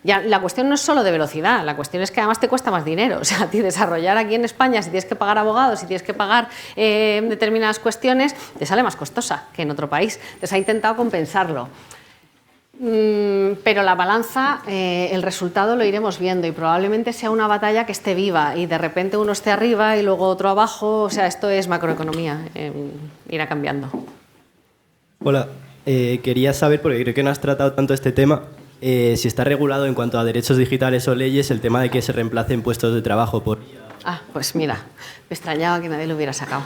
ya, la cuestión no es solo de velocidad, la cuestión es que además te cuesta más dinero. O sea, a ti desarrollar aquí en España, si tienes que pagar abogados, si tienes que pagar determinadas cuestiones, te sale más costosa que en otro país. Entonces ha intentado compensarlo. Pero la balanza, el resultado lo iremos viendo y probablemente sea una batalla que esté viva y de repente uno esté arriba y luego otro abajo. O sea, esto es macroeconomía, irá cambiando. Hola, quería saber, porque creo que no has tratado tanto este tema, si está regulado en cuanto a derechos digitales o leyes el tema de que se reemplacen puestos de trabajo por... Pues mira, me extrañaba que nadie lo hubiera sacado.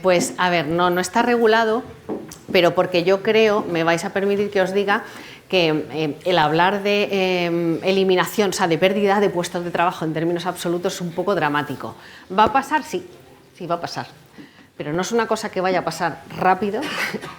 Pues a ver, no está regulado, pero porque yo creo, me vais a permitir que os diga que el hablar de eliminación, o sea, de pérdida de puestos de trabajo en términos absolutos es un poco dramático. ¿Va a pasar? Sí, va a pasar. Pero no es una cosa que vaya a pasar rápido,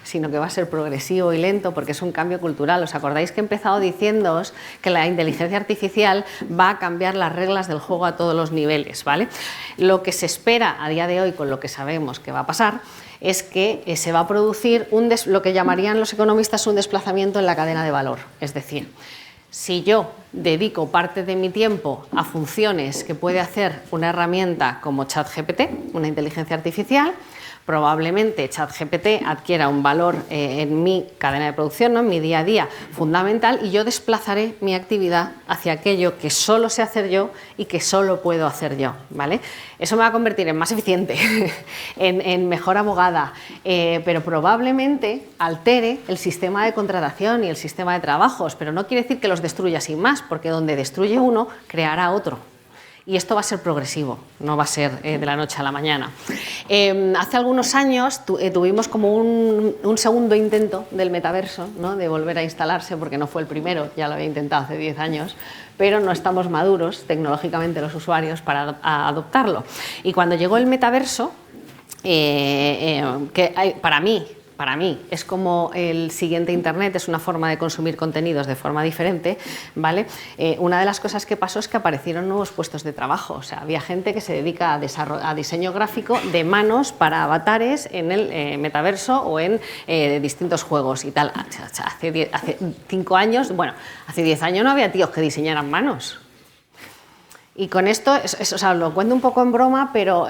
sino que va a ser progresivo y lento porque es un cambio cultural. ¿Os acordáis que he empezado diciéndoos que la inteligencia artificial va a cambiar las reglas del juego a todos los niveles, ¿vale? Lo que se espera a día de hoy, con lo que sabemos que va a pasar, es que se va a producir lo que llamarían los economistas un desplazamiento en la cadena de valor. Es decir, si yo dedico parte de mi tiempo a funciones que puede hacer una herramienta como ChatGPT, una inteligencia artificial, probablemente ChatGPT adquiera un valor en mi cadena de producción, ¿no? En mi día a día fundamental, y yo desplazaré mi actividad hacia aquello que solo sé hacer yo y que solo puedo hacer yo, ¿vale? Eso me va a convertir en más eficiente, en mejor abogada, pero probablemente altere el sistema de contratación y el sistema de trabajos, pero no quiere decir que los destruya sin más, porque donde destruye uno, creará otro. Y esto va a ser progresivo, no va a ser de la noche a la mañana. Hace algunos años tuvimos como un segundo intento del metaverso, ¿no? De volver a instalarse, porque no fue el primero, ya lo había intentado hace 10 años, pero no estamos maduros tecnológicamente los usuarios para adoptarlo. Y cuando llegó el metaverso, que para mí es como el siguiente Internet, es una forma de consumir contenidos de forma diferente, ¿vale? Una de las cosas que pasó es que aparecieron nuevos puestos de trabajo. O sea, había gente que se dedica a diseño gráfico de manos para avatares en el metaverso o en distintos juegos y tal. Hace 5 años, bueno, hace 10 años no había tíos que diseñaran manos. Y con esto, o sea, lo cuento un poco en broma, pero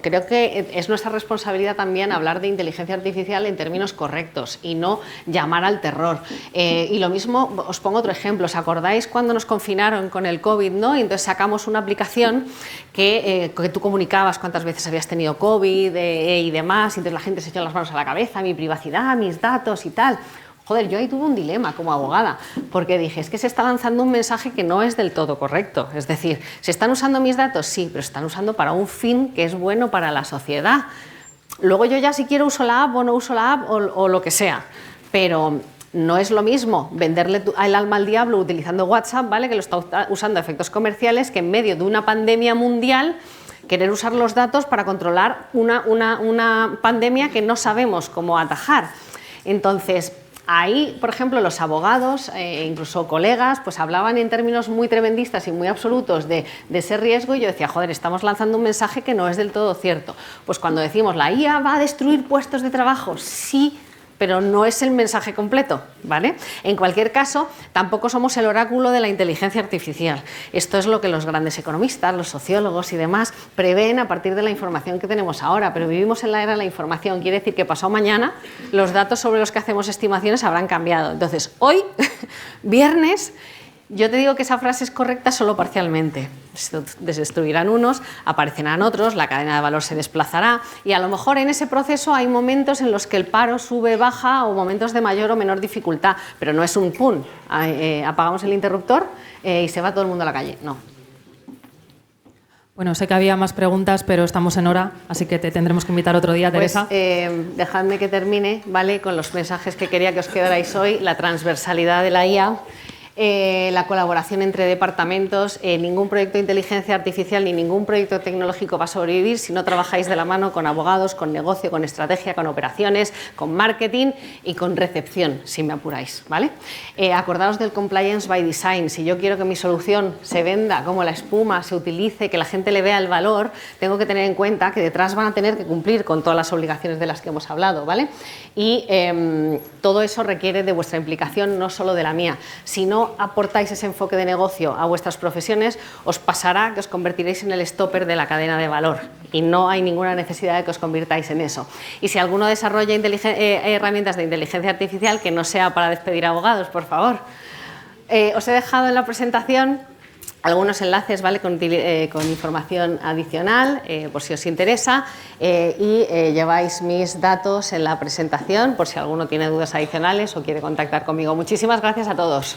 creo que es nuestra responsabilidad también hablar de inteligencia artificial en términos correctos y no llamar al terror. Y lo mismo, os pongo otro ejemplo. ¿Os acordáis cuando nos confinaron con el COVID, ¿no? Y entonces sacamos una aplicación que tú comunicabas cuántas veces habías tenido COVID y demás, y entonces la gente se echó las manos a la cabeza, mi privacidad, mis datos y tal. Joder, yo ahí tuve un dilema como abogada, porque dije, es que se está lanzando un mensaje que no es del todo correcto. Es decir, ¿se están usando mis datos? Sí, pero se están usando para un fin que es bueno para la sociedad. Luego yo ya si quiero uso la app o no uso la app o lo que sea, pero no es lo mismo venderle el alma al diablo utilizando WhatsApp, ¿vale? Que lo está usando a efectos comerciales, que en medio de una pandemia mundial querer usar los datos para controlar una pandemia que no sabemos cómo atajar. Entonces, ahí, por ejemplo, los abogados, incluso colegas, pues hablaban en términos muy tremendistas y muy absolutos de ese riesgo y yo decía, joder, estamos lanzando un mensaje que no es del todo cierto. Pues cuando decimos la IA va a destruir puestos de trabajo, sí, pero no es el mensaje completo, ¿vale? En cualquier caso, tampoco somos el oráculo de la inteligencia artificial. Esto es lo que los grandes economistas, los sociólogos y demás prevén a partir de la información que tenemos ahora, pero vivimos en la era de la información, quiere decir que pasado mañana los datos sobre los que hacemos estimaciones habrán cambiado. Entonces, hoy, viernes, yo te digo que esa frase es correcta solo parcialmente. Se destruirán unos, aparecerán otros, la cadena de valor se desplazará y a lo mejor en ese proceso hay momentos en los que el paro sube, baja o momentos de mayor o menor dificultad, pero no es un pum, apagamos el interruptor y se va todo el mundo a la calle, no. Bueno, sé que había más preguntas, pero estamos en hora, así que te tendremos que invitar otro día, Teresa. Dejadme que termine, ¿vale? Con los mensajes que quería que os quedarais hoy, la transversalidad de la IA. La colaboración entre departamentos, ningún proyecto de inteligencia artificial ni ningún proyecto tecnológico va a sobrevivir si no trabajáis de la mano con abogados, con negocio, con estrategia, con operaciones, con marketing y con recepción, si me apuráis, ¿vale? Acordaos del compliance by design. Si yo quiero que mi solución se venda como la espuma, se utilice, que la gente le vea el valor, tengo que tener en cuenta que detrás van a tener que cumplir con todas las obligaciones de las que hemos hablado, ¿vale? Y todo eso requiere de vuestra implicación, no solo de la mía. Si no aportáis ese enfoque de negocio a vuestras profesiones, os pasará que os convertiréis en el stopper de la cadena de valor y no hay ninguna necesidad de que os convirtáis en eso. Y si alguno desarrolla herramientas de inteligencia artificial, que no sea para despedir abogados, por favor. Os he dejado en la presentación algunos enlaces, ¿vale? con información adicional, por si os interesa, y lleváis mis datos en la presentación por si alguno tiene dudas adicionales o quiere contactar conmigo. Muchísimas gracias a todos.